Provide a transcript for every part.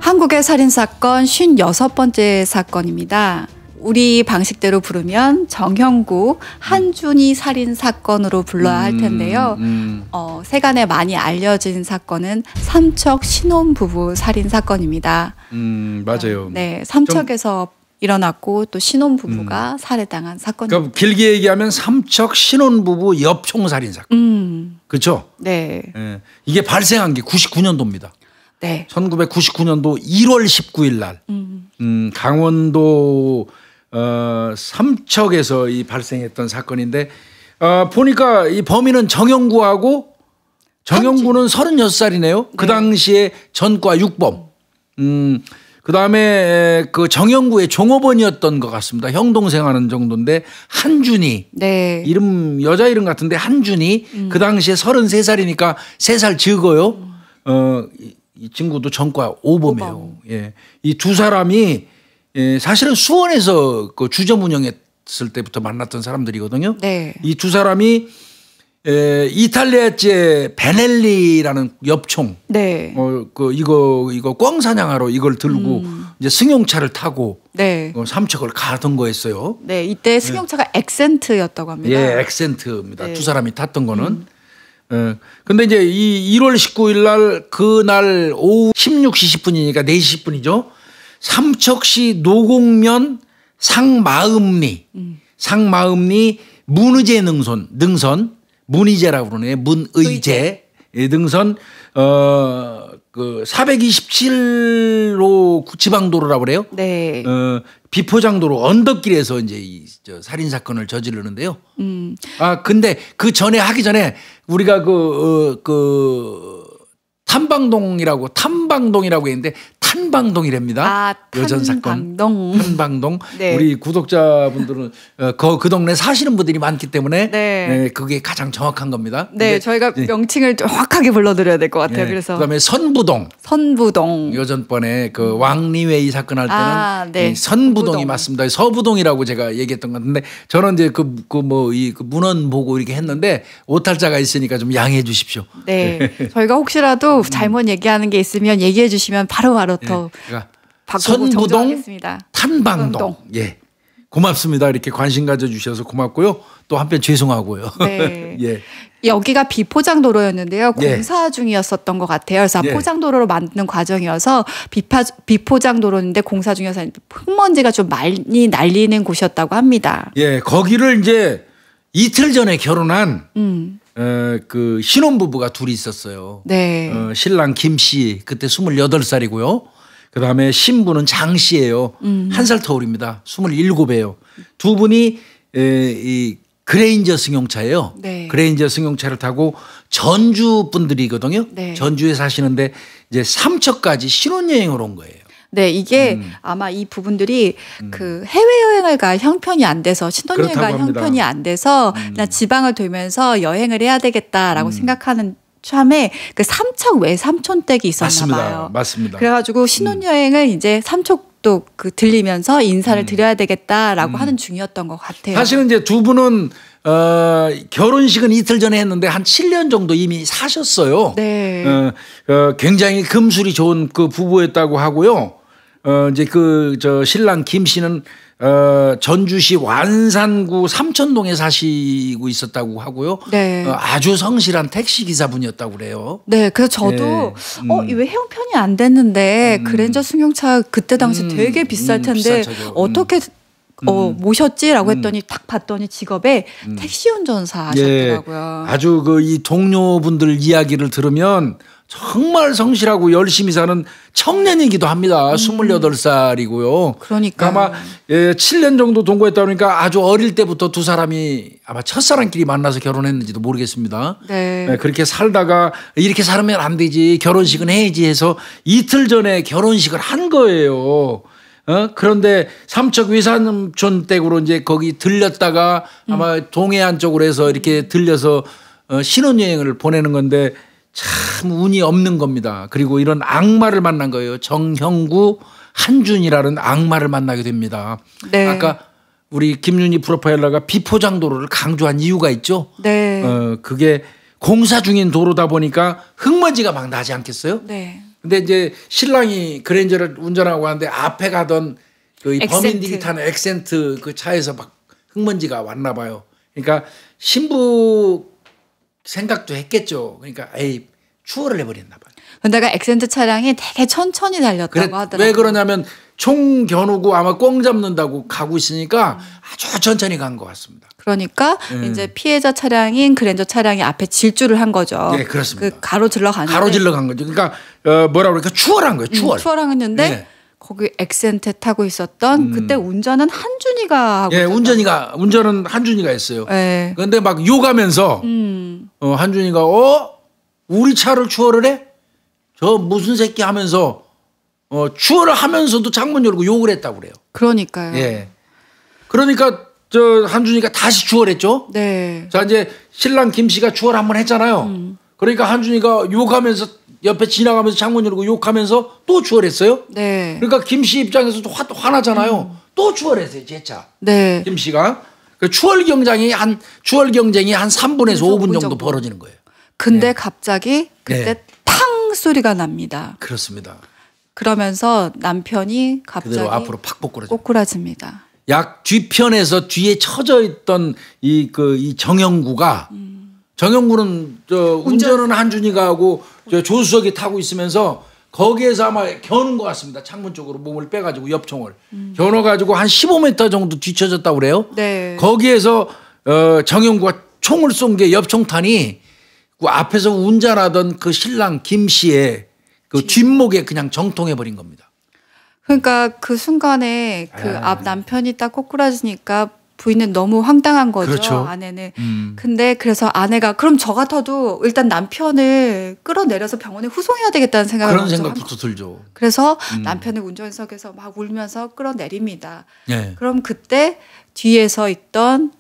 한국의 살인사건 56번째 사건입니다. 우리 방식대로 부르면 정형구 한준희 살인사건으로 불러야 할 텐데요. 세간에 많이 알려진 사건은 삼척 신혼부부 살인사건입니다. 맞아요. 네, 삼척에서 일어났고 또 신혼부부가 살해당한 사건입니다. 그러니까 길게 얘기하면 삼척 신혼부부 엽총살인 사건. 그렇죠? 네. 예. 이게 발생한 게 99년도입니다. 네. 1999년도 1월 19일 날 강원도 삼척에서 이 발생했던 사건인데 보니까 이 범인은 정형구하고 정형구는 36살이네요. 네. 그 당시에 전과 6범. 그다음에 그 정형구의 종업원이었던 것 같습니다. 형 동생 하는 정도인데 한준희. 네. 이름 여자 이름 같은데 한준희. 그 당시에 33살이니까 3살 적어요. 이 친구도 전과 5범이에요. 예. 이 두 사람이 사실은 수원에서 그 주점 운영했을 때부터 만났던 사람들이거든요. 네. 이 두 사람이 이탈리아제 베넬리라는 엽총. 네. 이거 꿩 사냥하러 이걸 들고 이제 승용차를 타고 네. 삼척을 가던 거였어요. 네. 이때 승용차가 엑센트였다고 합니다. 예, 엑센트입니다. 네. 두 사람이 탔던 거는. 근데 이제 이 1월 19일 날 그날 오후 16시 10분이니까 4시 10분이죠. 삼척시 노곡면 상마읍리 문의제 능선 문의제라고 그러네. 문의제 능선 그 427로 지방도로라고 그래요. 네. 비포장도로 언덕길에서 이제 저 살인 사건을 저지르는데요. 근데 그 전에 하기 전에 우리가 그 탐방동이라고 했는데 탄방동이랍니다. 여전 사건. 탄방동. 네. 우리 구독자분들은 그 동네 사시는 분들이 많기 때문에 네, 그게 가장 정확한 겁니다. 네, 저희가 명칭을 정확하게 불러드려야 될 것 같아요. 네. 그래서 그다음에 선부동. 여전번에 그 왕리웨이 사건 할 때는 네. 선부동이 맞습니다. 서부동이라고 제가 얘기했던 것 같은데 저는 이제 그 문헌 보고 이렇게 했는데 오탈자가 있으니까 좀 양해해 주십시오. 네, 저희가 혹시라도 잘못 얘기하는 게 있으면 얘기해 주시면 바로바로 더 그러니까 바꾸고 정정하겠습니다. 탄방동. 예. 고맙습니다. 이렇게 관심 가져주셔서 고맙고요. 또 한편 죄송하고요. 네. 예. 여기가 비포장도로였는데요. 공사 중이었었던 것 같아요. 그래서 포장도로로 만드는 과정이어서 비포장도로인데 공사 중이어서 흙먼지가 좀 많이 날리는 곳이었다고 합니다. 예, 거기를 이제 이틀 전에 결혼한 그 신혼부부가 둘이 있었어요. 네. 신랑 김 씨 그때 28살이고요. 그다음에 신부는 장 씨예요. 1살 터울입니다. 27이에요. 두 분이 이 그레인저 승용차예요. 네. 그레인저 승용차를 타고 전주 분들이거든요. 네. 전주에 사시는데 이제 삼척까지 신혼여행을 온 거예요. 네, 이게 아마 이 부분들이 그 해외여행을 갈 형편이 안 돼서 신혼여행 갈 형편이 안 돼서 그냥 지방을 돌면서 여행을 해야 되겠다라고 생각하는 참에 그 삼척 외삼촌 댁이 있었나 봐요. 맞습니다. 그래가지고 신혼여행을 이제 삼척도 그 들리면서 인사를 드려야 되겠다라고 하는 중이었던 것 같아요. 사실은 이제 두 분은 결혼식은 이틀 전에 했는데 한 7년 정도 이미 사셨어요. 네. 굉장히 금술이 좋은 그 부부였다고 하고요. 이제 저 신랑 김 씨는 전주시 완산구 삼천동에 사시고 있었다고 하고요. 네. 아주 성실한 택시 기사분이었다고 그래요. 네, 그래서 저도 왜 형편이 안 됐는데 그랜저 승용차 그때 당시 되게 비쌀 텐데 어떻게 모셨지라고 했더니 딱 봤더니 직업에 택시 운전사 하셨더라고요. 예, 아주 이 동료분들 이야기를 들으면 정말 성실하고 열심히 사는 청년이기도 합니다. 28살이고요. 그러니까 아마 7년 정도 동거했다 보니까 아주 어릴 때부터 두 사람이 아마 첫사랑끼리 만나서 결혼했는지도 모르겠습니다. 네. 그렇게 살다가 이렇게 살면 안 되지 결혼식은 해야지 해서 이틀 전에 결혼식을 한 거예요. 그런데 삼척 외삼촌 댁으로 이제 거기 들렸다가 아마 동해안 쪽으로 해서 이렇게 들려서 신혼여행을 보내는 건데 참 운이 없는 겁니다. 그리고 이런 악마를 만난 거예요. 정형구 한준이라는 악마를 만나게 됩니다. 네. 아까 우리 김윤희 프로파일러가 비포장도로를 강조한 이유가 있죠. 네. 그게 공사 중인 도로다 보니까 흙먼지가 막 나지 않겠어요? 네. 근데 이제 신랑이 그랜저를 운전하고 하는데 앞에 가던 그 범인들이 타는 엑센트 그 차에서 막 흙먼지가 왔나 봐요. 그러니까 신부 생각도 했겠죠. 그러니까 에이 추월을 해버렸나 봐요. 근데가 엑센트 차량이 되게 천천히 달렸다고 하더라고요. 왜 그러냐면 총 겨누고 아마 꽁 잡는다고 가고 있으니까 아주 천천히 간 것 같습니다. 그러니까 이제 피해자 차량인 그랜저 차량이 앞에 질주를 한 거죠. 네, 그렇습니다. 그 가로질러 가는데. 가로질러 간 거죠. 그러니까 뭐라 그럴까 추월한 거예요. 추월했는데 네. 거기 엑센트 타고 있었던 그때 운전은 한준이가 하고. 예, 운전은 한준이가 했어요. 네. 그런데 막 욕하면서 한준이가 우리 차를 추월을 해? 저 무슨 새끼 하면서 추월을 하면서도 창문 열고 욕을 했다고 그래요. 그러니까요. 예. 그러니까 저 한준이가 다시 추월했죠. 네. 자 이제 신랑 김 씨가 추월 한번 했잖아요. 그러니까 한준이가 욕하면서 옆에 지나가면서 창문 열고 욕하면서 또 추월했어요. 네. 그러니까 김 씨 입장에서도 화나잖아요. 또 추월했어요, 제 차. 네. 김 씨가 그 추월 경쟁이 한 3분에서 5분 정도 벌어지는 거예요. 근데 갑자기 그때 탕 소리가 납니다. 그렇습니다. 그러면서 남편이 갑자기 그대로 앞으로 팍 꼬꾸라집니다. 약 뒤편에서 뒤에 처져 있던 이 정영구가 정영구는 운전은 한준이가 하고 조수석에 타고 있으면서 거기에서 아마 겨눈 것 같습니다. 창문 쪽으로 몸을 빼가지고 옆총을 겨눠가지고 한 15m 정도 뒤쳐졌다고 그래요. 네. 거기에서 정영구가 총을 쏜 게 옆총탄이 그 앞에서 운전하던 그 신랑 김 씨의 그 뒷목에 그냥 정통해 버린 겁니다. 그러니까 그 순간에 그 앞 남편이 딱 꼬꾸라지니까 부인은 너무 황당한 거죠. 그렇죠. 아내는. 근데 그래서 아내가 그럼 저 같아도 일단 남편을 끌어내려서 병원에 후송해야 되겠다는 생각을 그런 생각부터 들죠. 그래서 남편을 운전석에서 막 울면서 끌어내립니다. 네. 그럼 그때 뒤에서 있던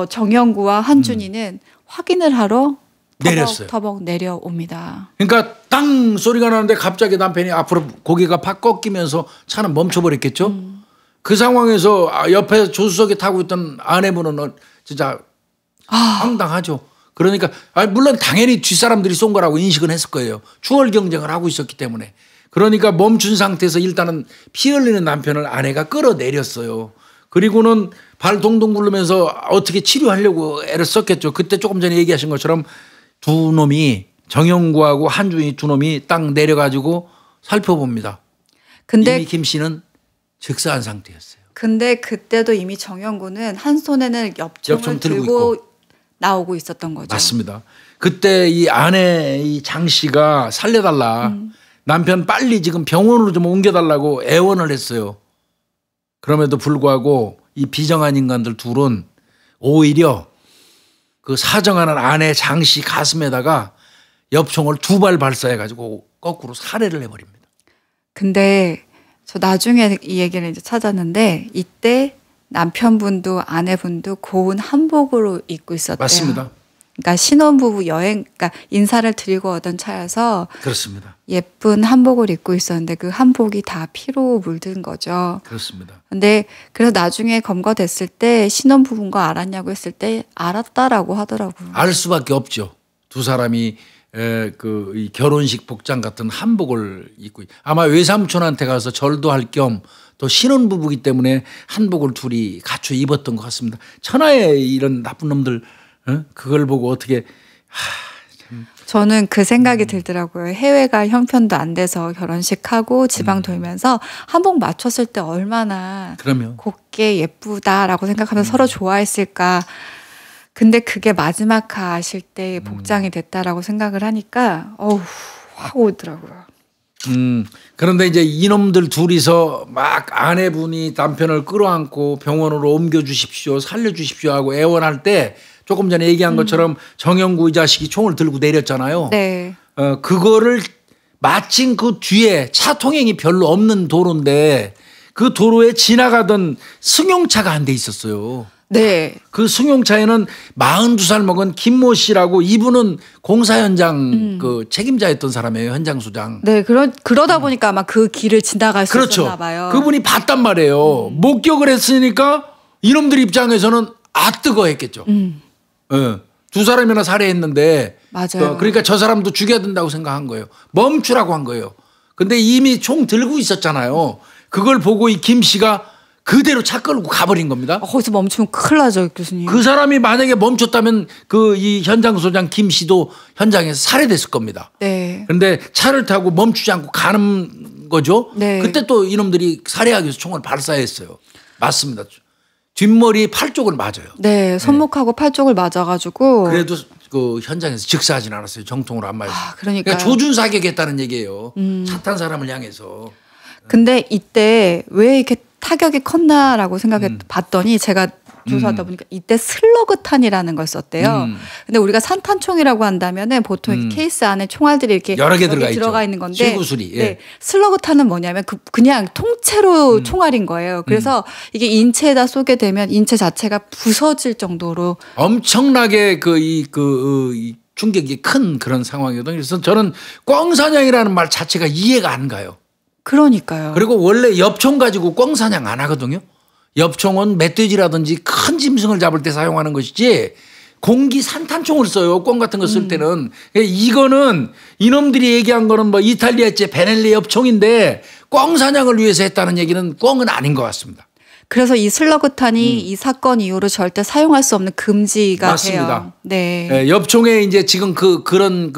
정영구와 한준이는 확인을 하러 내렸어요. 터벅 내려옵니다. 그러니까 땅 소리가 나는데 갑자기 남편이 앞으로 고개가 팍 꺾이면서 차는 멈춰버렸겠죠. 그 상황에서 옆에 조수석에 타고 있던 아내분은 진짜 황당하죠. 그러니까 물론 당연히 뒷사람들이 쏜 거라고 인식은 했을 거예요. 추월 경쟁을 하고 있었기 때문에. 그러니까 멈춘 상태에서 일단은 피 흘리는 남편을 아내가 끌어내렸어요. 그리고는 발 동동 굴르면서 어떻게 치료하려고 애를 썼겠죠. 그때 조금 전에 얘기하신 것처럼 두 놈이 정영구하고 한준이 두 놈이 딱 내려가지고 살펴봅니다. 근데 이미 김 씨는 즉사한 상태였어요. 근데 그때도 이미 정영구는 한 손에는 엽총을 들고 나오고 있었던 거죠. 맞습니다. 그때 이 아내 이 장 씨가 살려달라. 남편 빨리 지금 병원으로 좀 옮겨달라고 애원을 했어요. 그럼에도 불구하고 이 비정한 인간들 둘은 오히려 그 사정하는 아내 장 씨 가슴에다가 엽총을 2발 발사해가지고 거꾸로 살해를 해버립니다. 근데 저 나중에 이 얘기를 이제 찾았는데 이때 남편분도 아내분도 고운 한복으로 입고 있었대요. 맞습니다. 그러니까 신혼부부 그러니까 인사를 드리고 오던 차여서 그렇습니다. 예쁜 한복을 입고 있었는데 그 한복이 다 피로 물든 거죠. 그렇습니다. 근데 그래서 나중에 검거됐을 때 신혼부부인 거 알았냐고 했을 때 알았다라고 하더라고요. 알 수밖에 없죠. 두 사람이 이 결혼식 복장 같은 한복을 입고 아마 외삼촌한테 가서 절도 할 겸 또 신혼부부이기 때문에 한복을 둘이 갖춰 입었던 것 같습니다. 천하의 이런 나쁜 놈들 그걸 보고 어떻게 참. 저는 그 생각이 들더라고요. 해외가 형편도 안 돼서 결혼식하고 지방 돌면서 한복 맞췄을 때 얼마나 그러면. 곱게 예쁘다라고 생각하면서 서로 좋아했을까. 근데 그게 마지막 가실 때 복장이 됐다라고 생각을 하니까 확 오더라고요. 그런데 이제 이놈들 둘이서 막 아내분이 남편을 끌어안고 병원으로 옮겨주십시오, 살려주십시오 하고 애원할 때 조금 전에 얘기한 것처럼 정영구 이 자식이 총을 들고 내렸잖아요. 네. 그거를 마침 그 뒤에 차 통행이 별로 없는 도로인데 그 도로에 지나가던 승용차가 한 대 있었어요. 네. 그 승용차에는 42살 먹은 김모 씨라고 이분은 공사 현장 그 책임자였던 사람이에요. 현장 수장. 네. 그러다 보니까 아마 그 길을 지나갈 수 그렇죠. 있었나 봐요. 그분이 봤단 말이에요. 목격을 했으니까 이놈들 입장에서는 뜨거 했겠죠. 두 사람이나 살해했는데 맞아요. 그러니까 저 사람도 죽여야 된다고 생각한 거예요. 멈추라고 한 거예요. 근데 이미 총 들고 있었잖아요. 그걸 보고 이 김 씨가 그대로 차 끌고 가버린 겁니다. 거기서 멈추면 큰일 나죠, 교수님. 그 사람이 만약에 멈췄다면 그 이 현장 소장 김 씨도 현장에서 살해됐을 겁니다. 네. 그런데 차를 타고 멈추지 않고 가는 거죠. 네. 그때 또 이놈들이 살해하기 위해서 총을 발사했어요. 맞습니다. 뒷머리 팔 쪽을 맞아요. 네, 손목하고 팔 쪽을 맞아가지고. 그래도 그 현장에서 즉사하진 않았어요. 정통으로 안 맞았어요. 그러니까 조준 사격했다는 얘기예요. 차 탄 사람을 향해서. 근데 이때 왜 이렇게 타격이 컸나라고 생각해 봤더니 제가 조사하다 보니까 이때 슬러그탄이라는 걸 썼대요. 근데 우리가 산탄총이라고 한다면은 보통 이렇게 케이스 안에 총알들이 이렇게 여러 개 들어가 있는 건데 실구술이. 예. 네, 슬러그탄은 뭐냐면 그냥 통째로 총알인 거예요. 그래서 이게 인체에다 쏘게 되면 인체 자체가 부서질 정도로 엄청나게 이 충격이 큰 그런 상황이거든요. 그래서 저는 꽝사냥이라는 말 자체가 이해가 안 가요. 그러니까요. 그리고 원래 엽총 가지고 꽝사냥 안 하거든요. 엽총은 멧돼지라든지 큰 짐승을 잡을 때 사용하는 것이지 공기 산탄총을 써요. 꽝 같은 거 쓸 때는. 이거는 이놈들이 얘기한 거는 뭐 이탈리아제 베넬리 엽총인데 꽝사냥을 위해서 했다는 얘기는 꽝은 아닌 것 같습니다. 그래서 이 슬러그탄이 이 사건 이후로 절대 사용할 수 없는 금지가 맞습니다. 돼요. 네. 네, 엽총에 이제 지금 그런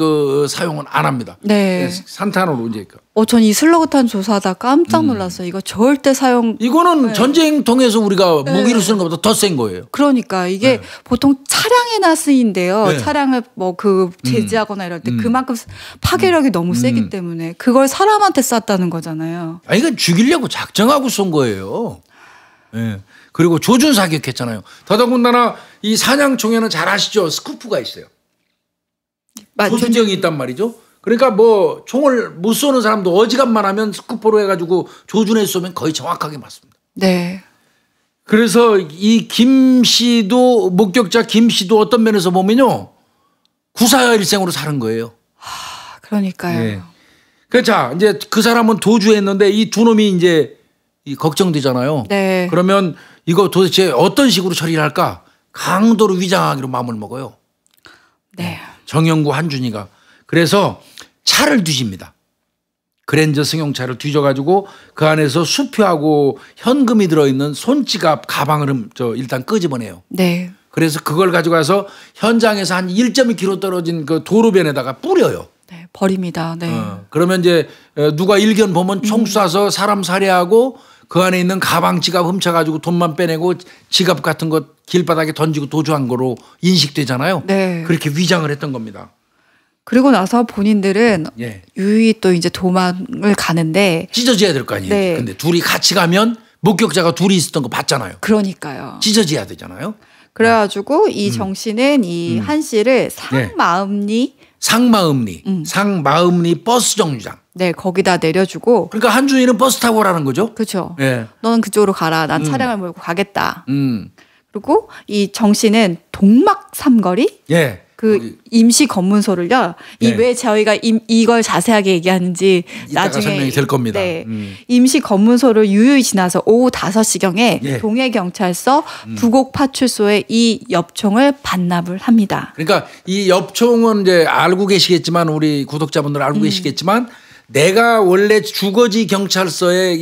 사용은 안 합니다. 네. 산탄으로 이제. 전 이 슬러그탄 조사하다 깜짝 놀랐어요. 이거 절대 사용. 이거는 전쟁통에서 우리가 무기로 쓰는 것보다 더 센 거예요. 그러니까 이게 보통 차량에나 쓰인대요. 네. 차량을 제지하거나 이럴 때 그만큼 파괴력이 너무 세기 때문에 그걸 사람한테 쐈다는 거잖아요. 아니, 이건 죽이려고 작정하고 쏜 거예요. 예. 그리고 조준 사격했잖아요. 더더군다나 이 사냥총에는 잘 아시죠? 스쿠프가 있어요. 소수정이 있단 말이죠. 그러니까 뭐 총을 못 쏘는 사람도 어지간만 하면 스쿠퍼로 해가지고 조준해 쏘면 거의 정확하게 맞습니다. 네. 그래서 이 김 씨도 목격자 김 씨도 어떤 면에서 보면요 구사일생으로 사는 거예요. 그러니까요. 네. 자 이제 그 사람은 도주했는데 이 두 놈이 이제 걱정되잖아요. 네. 그러면 이거 도대체 어떤 식으로 처리를 할까? 강도로 위장하기로 마음을 먹어요. 네. 정영구 한준이가. 그래서 차를 뒤집니다. 그랜저 승용차를 뒤져가지고 그 안에서 수표하고 현금이 들어있는 손지갑 가방을 일단 끄집어내요. 네. 그래서 그걸 가지고 가서 현장에서 한 1.2km 떨어진 그 도로변에다가 뿌려요. 네, 버립니다. 네. 그러면 이제 누가 일견 보면 총 쏴서 사람 살해하고 그 안에 있는 가방 지갑 훔쳐가지고 돈만 빼내고 지갑 같은 것 길바닥에 던지고 도주한 거로 인식되잖아요. 네. 그렇게 위장을 했던 겁니다. 그리고 나서 본인들은 예. 유유히 또 이제 도망을 가는데 찢어져야 될 거 아니에요. 네. 근데 둘이 같이 가면 목격자가 둘이 있었던 거 봤잖아요. 그러니까요. 찢어져야 되잖아요. 그래가지고 이 정 씨는 이 한 씨를 상마음리 버스 정류장. 네, 거기다 내려주고. 그러니까 한준이는 버스 타고 오라는 거죠. 그렇죠. 예. 너는 그쪽으로 가라. 난 차량을 몰고 가겠다. 그리고 이 정 씨는 동막 삼거리. 예. 그 임시 검문소를요. 네. 왜 저희가 이걸 자세하게 얘기하는지 나중에 설명이 될 겁니다. 네. 임시 검문소를 유유히 지나서 오후 5시경에 예. 동해경찰서 부곡파출소에 이 엽총을 반납을 합니다. 그러니까 이 엽총은 이제 알고 계시겠지만 우리 구독자분들 알고 계시겠지만 내가 원래 주거지 경찰서에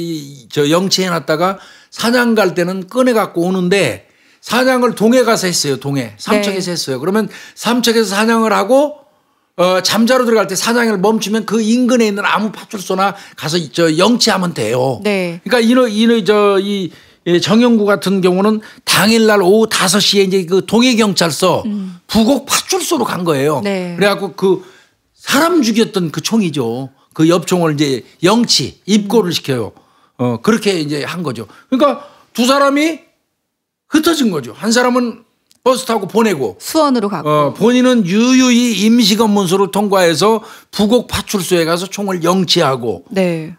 영치해놨다가 사냥 갈 때는 꺼내 갖고 오는데 사냥을 동해 가서 했어요. 동해. 삼척에서 했어요. 그러면 삼척에서 사냥을 하고 잠자러 들어갈 때 사냥을 멈추면 그 인근에 있는 아무 파출소나 가서 영치하면 돼요. 네. 그러니까 이 정영구 같은 경우는 당일날 오후 5시에 이제 그 동해경찰서 부곡 파출소로 간 거예요. 네. 그래갖고 그 사람 죽였던 그 총이죠. 그 엽총을 이제 영치 입고를 시켜요. 그렇게 이제 한 거죠. 그러니까 두 사람이 흩어진 거죠. 한 사람은 버스 타고 보내고 수원으로 가고 본인은 유유히 임시검문소를 통과해서 부곡 파출소에 가서 총을 영치하고 네.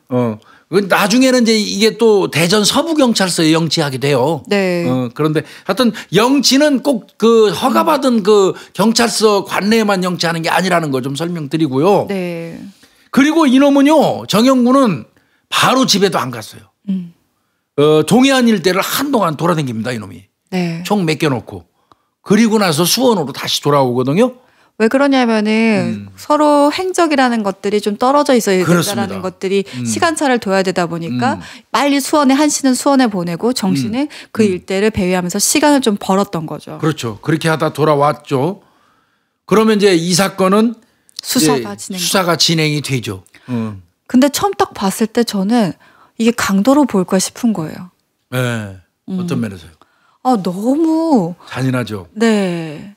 나중에는 이제 이게 또 대전 서부경찰서에 영치하게 돼요. 네. 그런데 하여튼 영치는 꼭 그 허가받은 그 경찰서 관내에만 영치하는 게 아니라는 거 좀 설명드리고요. 네. 그리고 이놈은요 정영구는 바로 집에도 안 갔어요. 동해안 일대를 한동안 돌아다닙니다 이놈이. 네. 총 맡겨놓고 그리고 나서 수원으로 다시 돌아오거든요. 왜 그러냐면은 서로 행적이라는 것들이 좀 떨어져 있어야 된다라는 것들이 시간차를 둬야 되다 보니까 빨리 수원에 한 씨는 수원에 보내고 정 씨는 그 일대를 배회하면서 시간을 좀 벌었던 거죠. 그렇죠. 그렇게 하다 돌아왔죠. 그러면 이제 이 사건은 수사가 진행이 되죠. 근데 처음 딱 봤을 때 저는 이게 강도로 볼까 싶은 거예요. 네. 어떤 면에서요? 너무 잔인하죠. 네.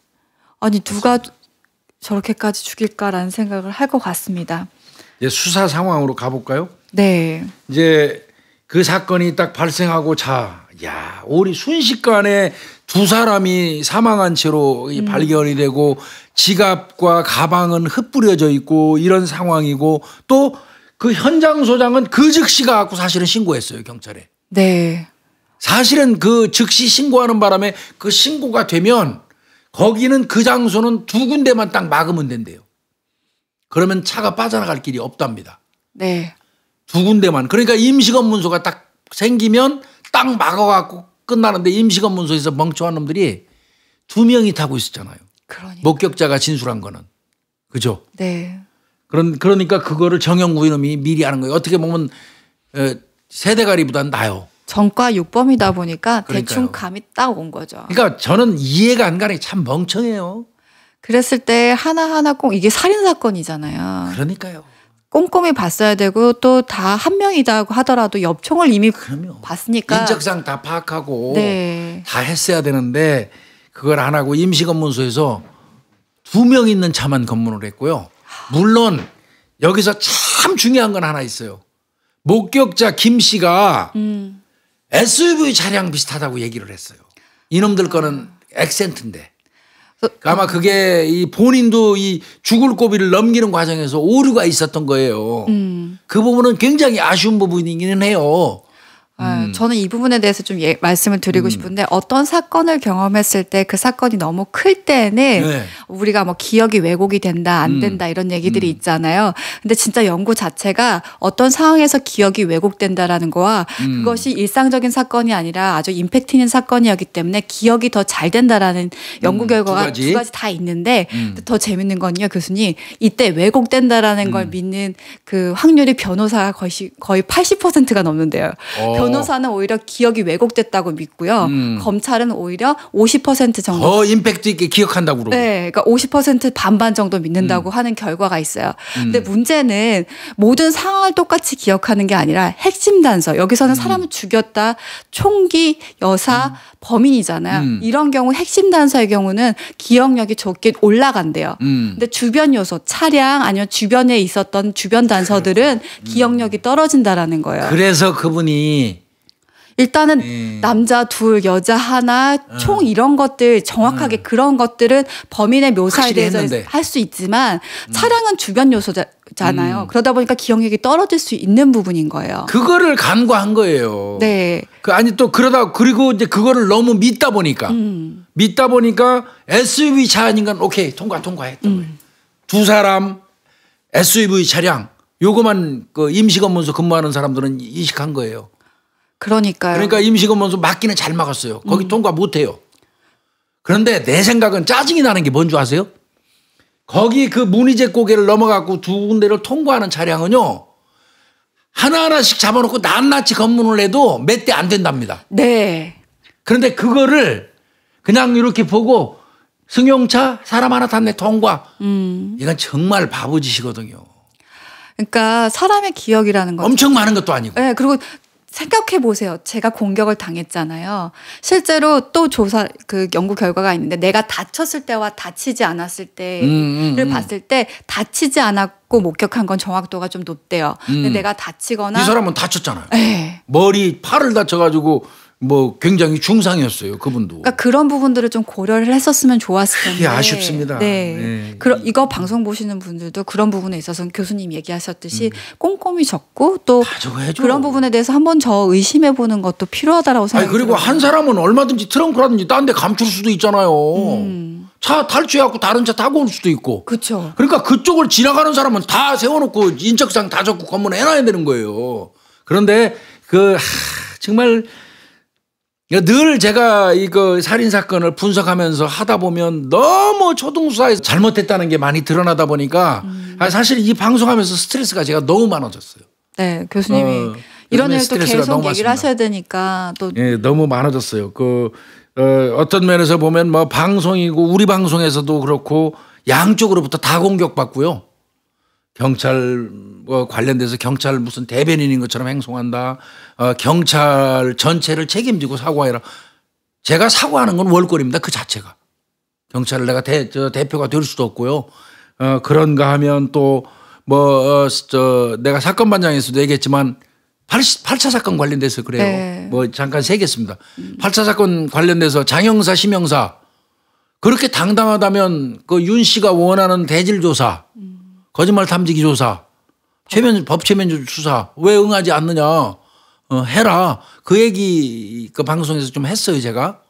아니 누가 저렇게까지 죽일까라는 생각을 할 것 같습니다. 이제 수사 상황으로 가볼까요? 네. 이제 그 사건이 딱 발생하고 우리 순식간에 두 사람이 사망한 채로 발견이 되고 지갑과 가방은 흩뿌려져 있고 이런 상황이고 또 그 현장 소장은 그 즉시 가갖고 사실은 신고했어요, 경찰에. 네. 사실은 그 즉시 신고하는 바람에 그 신고가 되면 거기는 그 장소는 두 군데만 딱 막으면 된대요. 그러면 차가 빠져나갈 길이 없답니다. 네. 두 군데만. 그러니까 임시검문소가 딱 생기면 딱 막아갖고 끝나는데 임시검문소에서 멍청한 놈들이 2명이 타고 있었잖아요. 그러니까. 목격자가 진술한 거는. 그죠? 네. 그러니까 그거를 정영구 이놈이 미리 하는 거예요. 어떻게 보면 세대가리보다는 나요. 전과 6범이다 보니까 그러니까요. 대충 감이 딱 온 거죠. 그러니까 저는 이해가 안 가는 게 참 멍청해요. 그랬을 때 하나하나 꼭 이게 살인사건이잖아요. 그러니까요. 꼼꼼히 봤어야 되고 또 다 한 명이다 하더라도 엽총을 이미 봤으니까. 인적상 다 파악하고 네. 다 했어야 되는데 그걸 안 하고 임시검문소에서 2명 있는 차만 검문을 했고요. 물론 여기서 참 중요한 건 하나 있어요. 목격자 김 씨가 SUV 차량 비슷하다고 얘기를 했어요. 이놈들 거는 엑센트인데. 아마 그게 이 본인도 이 죽을 고비를 넘기는 과정에서 오류가 있었던 거예요. 그 부분은 굉장히 아쉬운 부분이기는 해요. 저는 이 부분에 대해서 좀 말씀을 드리고 싶은데 어떤 사건을 경험했을 때 그 사건이 너무 클 때는 네. 우리가 뭐 기억이 왜곡이 된다 안 된다 이런 얘기들이 있잖아요. 근데 진짜 연구 자체가 어떤 상황에서 기억이 왜곡된다라는 거와 그것이 일상적인 사건이 아니라 아주 임팩트 있는 사건이었기 때문에 기억이 더 잘 된다라는 연구 결과가 두 가지 다 있는데 더 재밌는 건요, 교수님. 이때 왜곡된다라는 걸 믿는 그 확률이 변호사가 거의 80%가 넘는데요. 변호사는 오히려 기억이 왜곡됐다고 믿고요. 검찰은 오히려 50% 정도. 더 임팩트 있게 기억한다고 그러고. 네. 그러니까 50% 반반 정도 믿는다고 하는 결과가 있어요. 근데 문제는 모든 상황을 똑같이 기억하는 게 아니라 핵심 단서. 여기서는 사람을 죽였다. 총기, 여사, 범인이잖아요. 이런 경우 핵심 단서의 경우는 기억력이 좋게 올라간대요. 근데 주변 요소, 차량 아니면 주변에 있었던 주변 단서들은 기억력이 떨어진다라는 거예요. 그래서 그분이 일단은 남자 둘, 여자 하나, 총 이런 것들 정확하게 그런 것들은 범인의 묘사에 대해서 할 수 있지만 차량은 주변 요소잖아요. 그러다 보니까 기억력이 떨어질 수 있는 부분인 거예요. 그거를 간과한 거예요. 네. 그리고 이제 그거를 너무 믿다 보니까 SUV 차 아닌가 오케이 통과했던 거예요. 두 사람 SUV 차량 요거만 그 임시검문소 근무하는 사람들은 인식한 거예요. 그러니까요. 그러니까 임시검문소 막기는 잘 막았어요. 거기 통과 못해요. 그런데 내 생각은 짜증이 나는 게 뭔 줄 아세요? 거기 그 문의제 고개를 넘어가고 두 군데를 통과하는 차량은요. 하나하나씩 잡아놓고 낱낱이 검문을 해도 몇 대 안 된답니다. 네. 그런데 그거를 그냥 이렇게 보고 승용차 사람 하나 탔네 통과. 이건 정말 바보짓이거든요. 그러니까 사람의 기억이라는 거 엄청 많은 것도 아니고. 네. 그리고 생각해 보세요. 제가 공격을 당했잖아요. 실제로 또 연구 결과가 있는데 내가 다쳤을 때와 다치지 않았을 때를 봤을 때 다치지 않았고 목격한 건 정확도가 좀 높대요. 근데 내가 다치거나 이 사람은 다쳤잖아요. 네. 머리 팔을 다쳐가지고 뭐 굉장히 중상이었어요. 그분도. 그러니까 그런 부분들을 좀 고려를 했었으면 좋았을 텐데. 그게 아쉽습니다. 네. 이거 방송 보시는 분들도 그런 부분에 있어서 교수님 얘기하셨듯이 꼼꼼히 적고 또 그런 부분에 대해서 한번 더 의심해 보는 것도 필요하다라고 생각해요. 그리고 한 사람은 얼마든지 트렁크라든지 딴 데 감출 수도 있잖아요. 차 탈취해갖고 다른 차 타고 올 수도 있고. 그렇죠. 그러니까 그쪽을 지나가는 사람은 다 세워놓고 인적사항 다 적고 검문해놔야 되는 거예요. 그런데 정말 늘 제가 이거 살인 사건을 분석하면서 하다 보면 너무 초등수사에서 잘못했다는 게 많이 드러나다 보니까 사실 이 방송하면서 스트레스가 제가 너무 많아졌어요. 네, 교수님이 이런 일도 계속 얘기를 하셔야 되니까 또 너무 많아졌어요. 어떤 면에서 보면 뭐 방송이고 우리 방송에서도 그렇고 양쪽으로부터 다 공격받고요. 경찰 관련돼서 경찰 무슨 대변인인 것처럼 행동한다. 경찰 전체를 책임지고 사과해라. 제가 사과하는 건 월권입니다. 그 자체가. 경찰을 내가 대표가 될 수도 없고요. 그런가 하면 또 내가 사건반장에서도 얘기했지만 8차 사건 관련돼서 그래요. 네. 잠깐 세겠습니다. 8차 사건 관련돼서 장형사, 심형사 그렇게 당당하다면 그 윤 씨가 원하는 대질 조사, 거짓말 탐지기 조사, 법 최면제 수사 왜 응하지 않느냐 해라. 그 얘기 그 방송에서 좀 했어요 제가.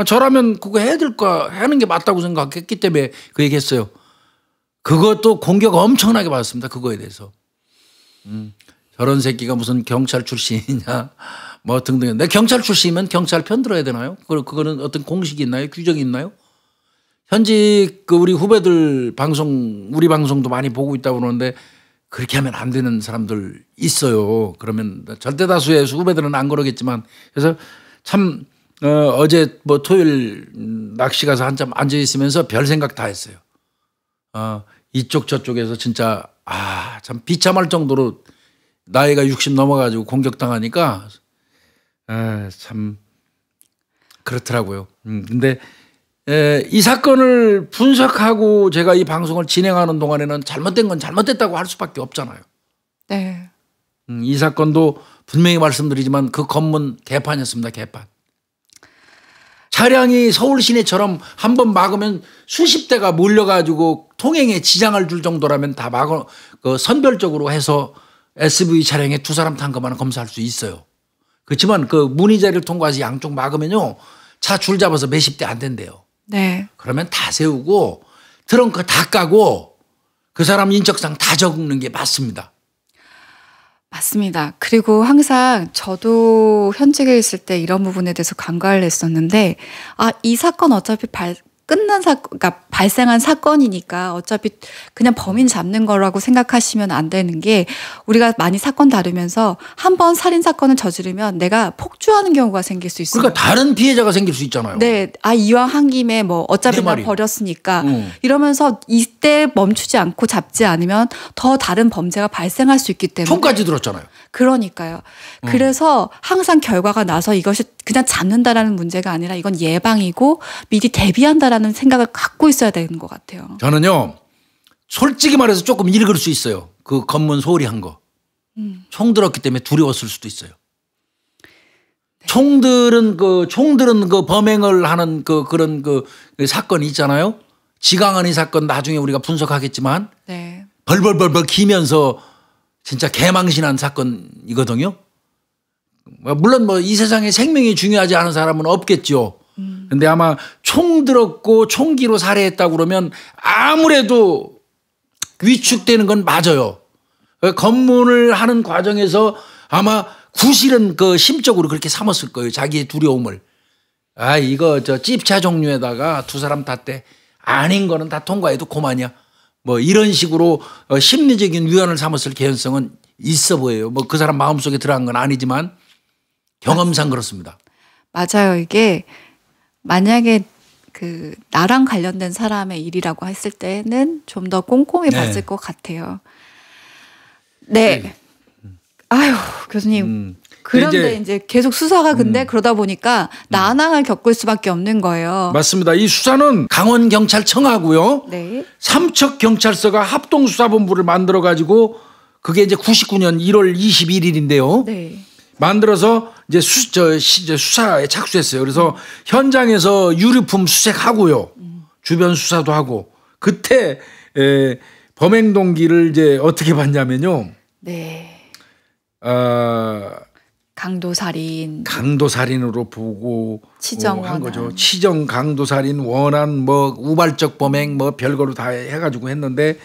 저라면 그거 해야 될까 하는 게 맞다고 생각했기 때문에 그 얘기했어요. 그것도 공격 엄청나게 받았습니다. 그거에 대해서. 저런 새끼가 무슨 경찰 출신이냐 뭐 등등. 내 경찰 출신이면 경찰 편 들어야 되나요? 그거는 어떤 공식이 있나요? 규정이 있나요? 현직 우리 후배들 우리 방송도 많이 보고 있다고 그러는데 그렇게 하면 안 되는 사람들 있어요. 그러면 절대 다수의 후배들은 안 그러겠지만 그래서 참 어제 토요일 낚시 가서 한참 앉아 있으면서 별 생각 다 했어요. 이쪽 저쪽에서 진짜 참 비참할 정도로 나이가 60 넘어가지고 공격당하니까 참 그렇더라고요. 근데 이 사건을 분석하고 제가 이 방송을 진행하는 동안에는 잘못된 건 잘못됐다고 할 수밖에 없잖아요. 네. 이 사건도 분명히 말씀드리지만 그 검문 개판이었습니다. 개판. 차량이 서울 시내처럼 한번 막으면 수십 대가 몰려가지고 통행에 지장을 줄 정도라면 다 선별적으로 해서 SUV 차량에 2사람 탄 것만 검사할 수 있어요. 그렇지만 그 문의자리를 통과해서 양쪽 막으면요. 차 줄 잡아서 몇십 대 안 된대요. 네. 그러면 다 세우고 트렁크 다 까고 그 사람 인적사항 다 적는 게 맞습니다. 맞습니다. 그리고 항상 저도 현직에 있을 때 이런 부분에 대해서 간과를 했었는데 이 사건 어차피 그러니까 발생한 사건이니까 어차피 그냥 범인 잡는 거라고 생각하시면 안 되는 게 우리가 많이 사건 다루면서 한 번 살인 사건을 저지르면 내가 폭주하는 경우가 생길 수 있어요. 그러니까 다른 피해자가 생길 수 있잖아요. 네. 이왕 한 김에 어차피 나 버렸으니까 이러면서 이때 멈추지 않고 잡지 않으면 더 다른 범죄가 발생할 수 있기 때문에. 총까지 들었잖아요. 그러니까요. 그래서 항상 결과가 나서 이것이 그냥 잡는다라는 문제가 아니라 이건 예방이고 미리 대비한다라는 생각을 갖고 있어야 되는 것 같아요. 저는요. 솔직히 말해서 조금 읽을 수 있어요. 그 검문 소홀히 한 거. 총 들었기 때문에 두려웠을 수도 있어요. 네. 총들은 그 범행을 하는 그런 사건이 있잖아요. 지강은희 사건 나중에 우리가 분석하겠지만 네. 벌벌벌벌 기면서 진짜 개망신한 사건이거든요. 물론 이 세상에 생명이 중요하지 않은 사람은 없겠죠. 근데 아마 총 들었고 총기로 살해했다고 그러면 아무래도 위축되는 건 맞아요. 검문을 하는 과정에서 아마 구실은 심적으로 그렇게 삼았을 거예요. 자기의 두려움을. 이거 찝차 종류에다가 2사람 탔대. 아닌 거는 다 통과해도 그만이야. 이런 식으로 심리적인 위안을 삼았을 개연성은 있어 보여요. 그 사람 마음속에 들어간 건 아니지만 경험상 그렇습니다. 맞아요. 이게 만약에 나랑 관련된 사람의 일이라고 했을 때는 좀 더 꼼꼼히 봤을 것 같아요. 네. 아유, 교수님. 그런데 이제 계속 수사가 근데 그러다 보니까 난항을 겪을 수밖에 없는 거예요. 맞습니다. 이 수사는 강원경찰청하고요. 네. 삼척경찰서가 합동수사본부를 만들어가지고 그게 이제 99년 1월 21일인데요. 네. 만들어서 이제 수사에 착수했어요. 그래서 현장에서 유류품 수색하고요. 주변 수사도 하고. 그때 범행 동기를 이제 어떻게 봤냐면요. 네. 강도살인으로 보고 치정한 거죠. 치정, 강도살인, 원한, 우발적 범행, 별거로 다 해가지고 했는데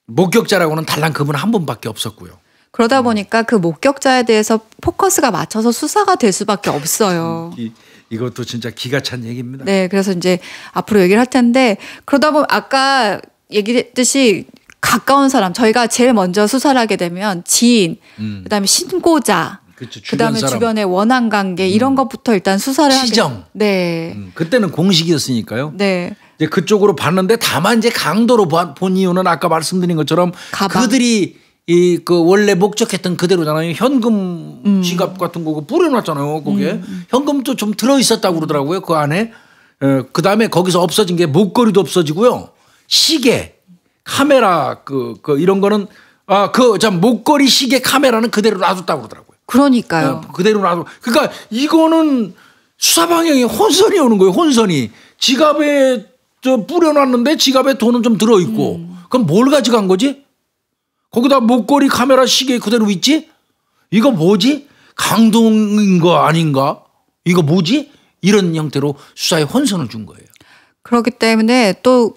목격자라고는 달랑 그분 한 분밖에 없었고요. 그러다 보니까 그 목격자에 대해서 포커스가 맞춰서 수사가 될 수밖에 없어요. 이것도 진짜 기가 찬 얘기입니다. 네, 그래서 이제 앞으로 얘기를 할 텐데 그러다 보면 아까 얘기했듯이 가까운 사람, 저희가 제일 먼저 수사를 하게 되면 지인, 그다음에 신고자, 그렇죠, 그다음에 주변의 원한 관계 이런 것부터 일단 수사를 시정. 네. 그때는 공식이었으니까요. 네. 이제 그쪽으로 봤는데 다만 이제 강도로 본 이유는 아까 말씀드린 것처럼 가방. 그들이 그 원래 목적했던 그대로잖아요. 현금 지갑 같은 거 뿌려놨잖아요. 거기에 현금도 좀 들어 있었다고 그러더라고요. 그 안에. 그 다음에 거기서 없어진 게 목걸이도 없어지고요. 시계, 카메라 이런 거는 참 목걸이, 시계, 카메라는 그대로 놔뒀다고 그러더라고요. 그러니까요. 그대로 놔둬. 그러니까 이거는 수사 방향에 혼선이 오는 거예요. 혼선이. 지갑에 뿌려놨는데 지갑에 돈은 좀 들어 있고. 그럼 뭘 가져간 거지? 거기다 목걸이, 카메라, 시계 그대로 있지? 이거 뭐지? 강동인 거 아닌가? 이거 뭐지? 이런 형태로 수사에 혼선을 준 거예요. 그렇기 때문에 또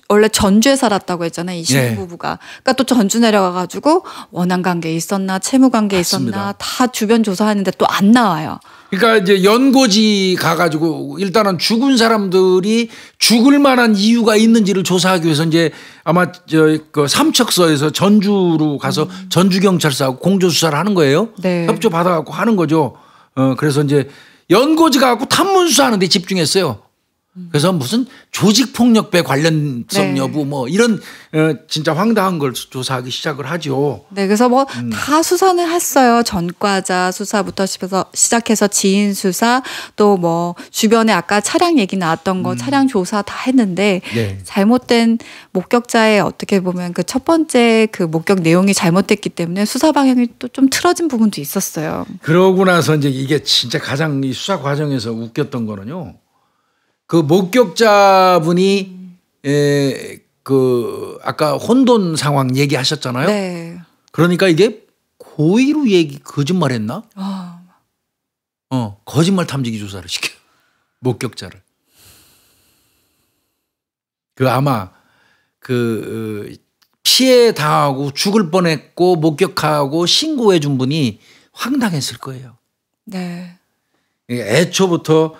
원래 전주에 살았다고 했잖아요. 이 신부부가. 그러니까 또 전주 내려가가지고 원한 관계 있었나 채무 관계 있었나 다 주변 조사하는데 또 안 나와요. 그러니까 이제 연고지 가가지고 일단은 죽은 사람들이 죽을 만한 이유가 있는지를 조사하기 위해서 이제 아마 그 삼척서에서 전주로 가서 전주경찰서하고 공조수사를 하는 거예요. 네. 협조 받아갖고 하는 거죠. 그래서 이제 연고지 가갖고 탐문수사하는 데 집중했어요. 그래서 무슨 조직폭력배 관련성 여부 뭐 이런 진짜 황당한 걸 조사하기 시작을 하죠. 네, 그래서 뭐 다 수사는 했어요. 전과자 수사부터 시작해서 지인 수사 또 뭐 주변에 아까 차량 얘기 나왔던 거 차량 조사 다 했는데 잘못된 목격자의 어떻게 보면 그 첫 번째 그 목격 내용이 잘못됐기 때문에 수사 방향이 또 좀 틀어진 부분도 있었어요. 그러고 나서 이제 이게 진짜 가장 이 수사 과정에서 웃겼던 거는요. 그 목격자분이 아까 혼돈 상황 얘기하셨잖아요. 네. 그러니까 이게 고의로 거짓말했나? 거짓말 탐지기 조사를 시켜요. 목격자를. 아마 피해 당하고 죽을 뻔했고 목격하고 신고해 준 분이 황당했을 거예요. 네. 애초부터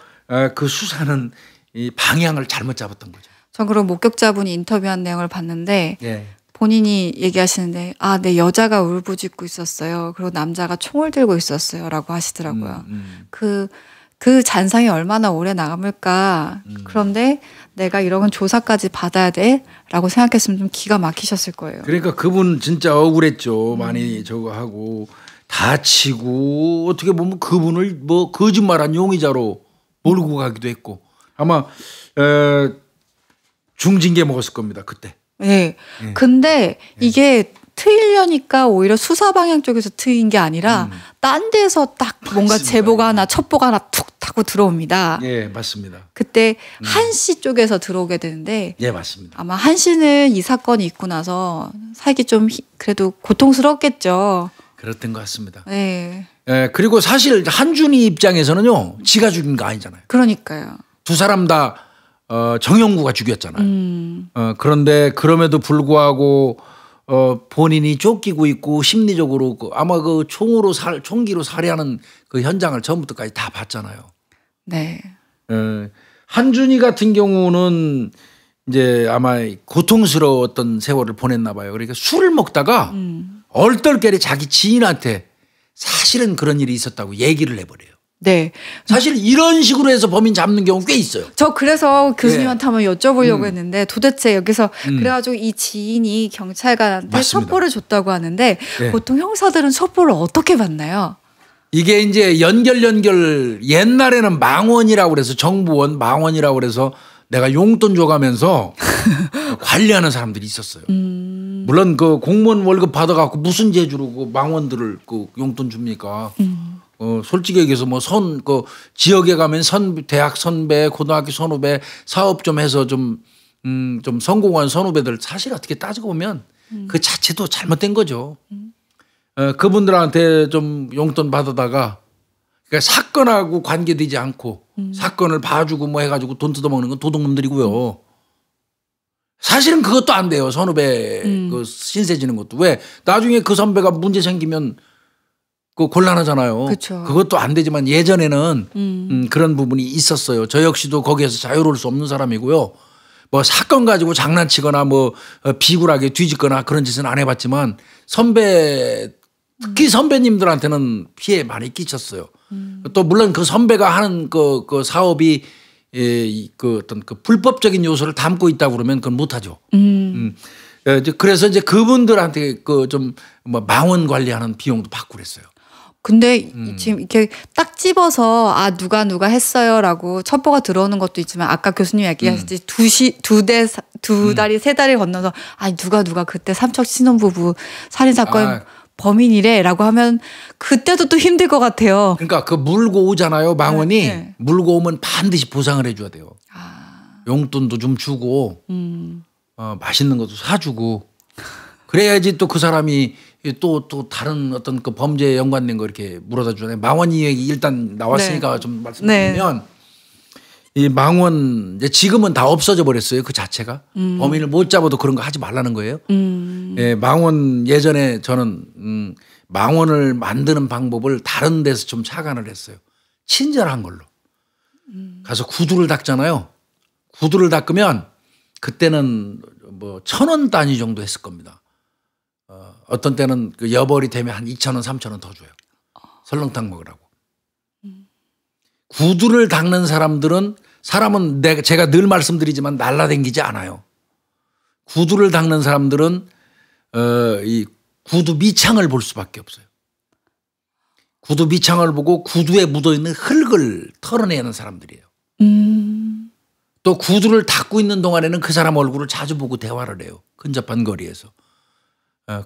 그 수사는 이 방향을 잘못 잡았던 거죠. 전 그럼 목격자분이 인터뷰한 내용을 봤는데 본인이 얘기하시는데 네 여자가 울부짖고 있었어요. 그리고 남자가 총을 들고 있었어요라고 하시더라고요. 그 잔상이 얼마나 오래 남을까. 그런데 내가 이런 조사까지 받아야 돼라고 생각했으면 좀 기가 막히셨을 거예요. 그러니까 그분 진짜 억울했죠. 많이 저거 하고 다치고 어떻게 보면 그분을 뭐 거짓말한 용의자로 몰고 가기도 했고 아마 중징계 먹었을 겁니다. 그때. 네. 근데 이게 트이려니까 오히려 수사 방향 쪽에서 트인 게 아니라 딴 데서 딱 뭔가 맞습니다. 제보가 하나 첩보가 하나 툭 타고 들어옵니다. 예, 맞습니다. 그때 한씨 쪽에서 들어오게 되는데 예, 맞습니다. 아마 한씨는 이 사건이 있고 나서 살기 좀 그래도 고통스럽겠죠. 그렇던 것 같습니다. 네. 예, 그리고 사실 한준이 입장에서는요. 지가 죽인 거 아니잖아요. 그러니까요. 두 사람 다 정영구가 죽였잖아요. 그런데 그럼에도 불구하고 본인이 쫓기고 있고 심리적으로 아마 그 총기로 살해하는 그 현장을 처음부터까지 다 봤잖아요. 네. 한준이 같은 경우는 이제 아마 고통스러웠던 세월을 보냈나 봐요. 그러니까 술을 먹다가 얼떨결에 자기 지인한테 사실은 그런 일이 있었다고 얘기를 해버려요. 네. 사실 이런 식으로 해서 범인 잡는 경우 꽤 있어요. 저 그래서 교수님한테 한번 여쭤보려고 했는데 도대체 여기서 그래가지고 이 지인이 경찰관한테 맞습니다. 첩보를 줬다고 하는데 보통 형사들은 첩보를 어떻게 받나요? 이게 이제 연결 옛날에는 망원이라고 그래서 정부원 망원이라고 그래서 내가 용돈 줘가면서 관리하는 사람들이 있었어요. 물론 그 공무원 월급 받아갖고 무슨 재주로 그 망원들을 그 용돈 줍니까? 솔직히 얘기해서 뭐 지역에 가면 대학 선배, 고등학교 선후배 사업 좀 해서 좀 성공한 선후배들 사실 어떻게 따지고 보면 그 자체도 잘못된 거죠. 그분들한테 좀 용돈 받아다가 그러니까 사건하고 관계되지 않고 사건을 봐주고 뭐 해가지고 돈 뜯어먹는 건 도둑놈들이고요. 사실은 그것도 안 돼요. 선후배 그 신세 지는 것도. 왜 나중에 그 선배가 문제 생기면 그 곤란하잖아요. 그쵸. 그것도 안 되지만 예전에는 그런 부분이 있었어요. 저 역시도 거기에서 자유로울 수 없는 사람이고요. 뭐 사건 가지고 장난치거나 뭐 비굴하게 뒤집거나 그런 짓은 안 해봤지만 선배 특히 선배님들한테는 피해 많이 끼쳤어요. 또 물론 그 선배가 하는 그 사업이 그 어떤 그 불법적인 요소를 담고 있다고 그러면 그건 못하죠. 그래서 이제 그분들한테 그 좀 뭐 망원 관리하는 비용도 받고 그랬어요. 근데 지금 이렇게 딱 집어서 아 누가 했어요라고 첩보가 들어오는 것도 있지만 아까 교수님 얘기하셨듯이 두 달이 세 달이 건너서 아 누가 그때 삼척 신혼부부 살인 사건 범인이래라고 하면 그때도 또 힘들 것 같아요. 그러니까 그 물고 오잖아요. 망원이 네. 물고 오면 반드시 보상을 해줘야 돼요. 용돈도 좀 주고 맛있는 것도 사주고 그래야지 또 그 사람이 또 다른 어떤 그 범죄에 연관된 거 이렇게 물어다 주잖아요. 망원이 얘기 일단 나왔으니까 네. 좀 말씀드리면 네. 이 망원 이제 지금은 다 없어져 버렸어요. 그 자체가 범인을 못 잡아도 그런 거 하지 말라는 거예요. 예, 망원 예전에 저는 망원을 만드는 방법을 다른 데서 좀 착안을 했어요. 친절한 걸로 가서 구두를 닦잖아요. 구두를 닦으면 그때는 뭐 1,000원 단위 정도 했을 겁니다. 어떤 때는 그 여벌이 되면 한 2,000원, 3,000원 더 줘요. 설렁탕 먹으라고. 구두를 닦는 사람은 제가 늘 말씀드리지만 날라다니지 않아요. 구두를 닦는 사람들은 이 구두 밑창을 볼 수밖에 없어요. 구두 밑창을 보고 구두에 묻어있는 흙을 털어내는 사람들이에요. 또 구두를 닦고 있는 동안에는 그 사람 얼굴을 자주 보고 대화를 해요. 근접한 거리에서.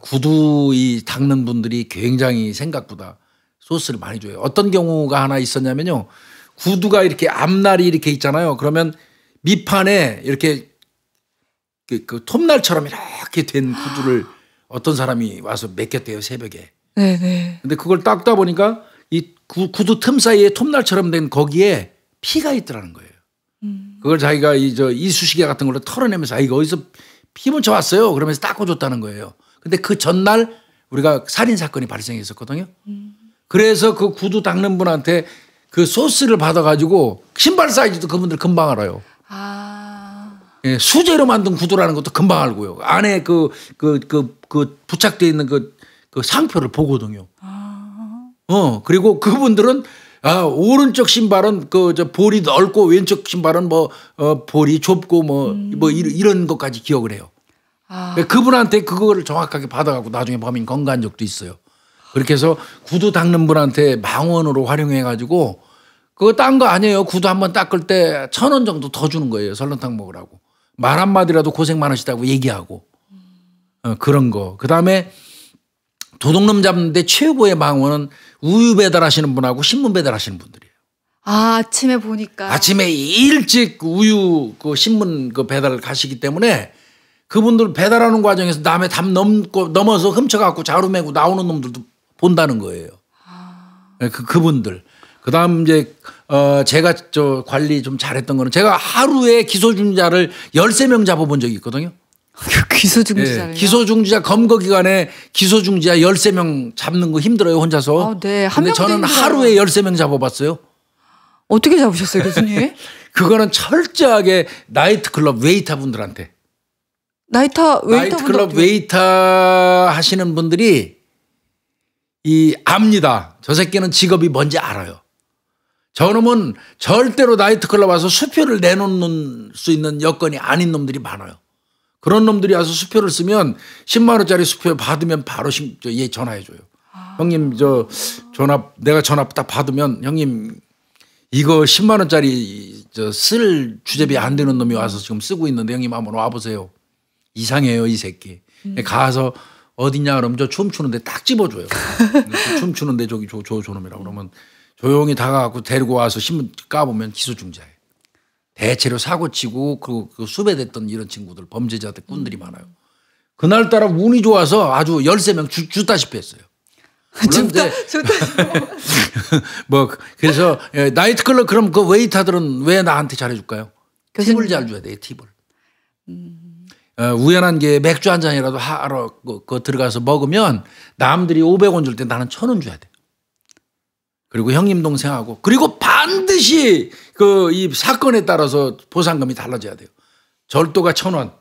구두 닦는 분들이 굉장히 생각보다 소스를 많이 줘요. 어떤 경우가 하나 있었냐면요. 구두가 이렇게 앞날이 이렇게 있잖아요. 그러면 밑판에 이렇게 그 톱날처럼 이렇게 된 구두를 어떤 사람이 와서 맡겼대요. 새벽에. 네네. 근데 그걸 닦다 보니까 이 구두 틈 사이에 톱날처럼 된 거기에 피가 있더라는 거예요. 그걸 자기가 이쑤시개 같은 걸로 털어내면서 이거 어디서 피 묻혀 왔어요. 그러면서 닦아줬다는 거예요. 근데 그 전날 우리가 살인 사건이 발생했었거든요. 그래서 그 구두 닦는 분한테 그 소스를 받아가지고 신발 사이즈도 그분들 금방 알아요. 예, 수제로 만든 구두라는 것도 금방 알고요. 안에 그 부착되어 있는 그 상표를 보거든요. 그리고 그분들은 오른쪽 신발은 볼이 넓고 왼쪽 신발은 볼이 좁고 이런 것까지 기억을 해요. 그분한테 그거를 정확하게 받아갖고 나중에 범인 검거한 적도 있어요. 그렇게 해서 구두 닦는 분한테 망원으로 활용해가지고 그거 딴 거 아니에요. 구두 한번 닦을 때 1,000원 정도 더 주는 거예요. 설렁탕 먹으라고. 말 한마디라도 고생 많으시다고 얘기하고 그런 거. 그다음에 도둑놈 잡는데 최고의 망원은 우유 배달하시는 분하고 신문 배달하시는 분들이에요. 아침에 보니까. 아침에 일찍 우유 신문 배달을 가시기 때문에 그분들 배달하는 과정에서 남의 담 넘어서 훔쳐갖고 자루 메고 나오는 놈들도 본다는 거예요. 그분들. 그다음 이제 제가 관리 좀 잘했던 거는 제가 하루에 기소중지자를 13명 잡아본 적이 있거든요. 기소중지자를요? 네. 기소중지자 검거 기간에 기소중지자 13명 잡는 거 힘들어요, 혼자서. 네. 근데 저는 하루에 13명 잡아봤어요. 어떻게 잡으셨어요, 교수님? 그거는 철저하게 나이트클럽 웨이터분들한테. 나이트클럽 웨이터 하시는 분들이 압니다. 저 새끼는 직업이 뭔지 알아요. 저놈은 절대로 나이트클럽 와서 수표를 내놓는 수 있는 여건이 아닌 놈들이 많아요. 그런 놈들이 와서 수표를 쓰면 10만 원짜리 수표 받으면 바로 얘 전화해줘요. 형님 내가 전화 딱 받으면 형님 이거 10만 원짜리 쓸 주제비 안 되는 놈이 와서 지금 쓰고 있는데 형님 한번 와보세요. 이상해요 이 새끼. 가서 어디냐 그러면 저 춤추는데 딱 집어줘요. 춤추는데 저기 저놈이라고 그러면 조용히 다가가고 데리고 와서 신문 까보면 기소중지자예요. 대체로 사고치고 그 수배됐던 이런 친구들 범죄자들 꾼들이 많아요. 그날따라 운이 좋아서 아주 13명 주다시피 했어요. 그래서 나이트클럽 그럼 그 웨이터들은 왜 나한테 잘해줄까요? 팁을 잘 줘야 돼요. 팁을. 우연한 게 맥주 한 잔이라도 하러 들어가서 먹으면 남들이 500원 줄 때 나는 1,000원 줘야 돼. 그리고 형님 동생하고 그리고 반드시 이 사건에 따라서 보상금이 달라져야 돼요. 절도가 1,000원,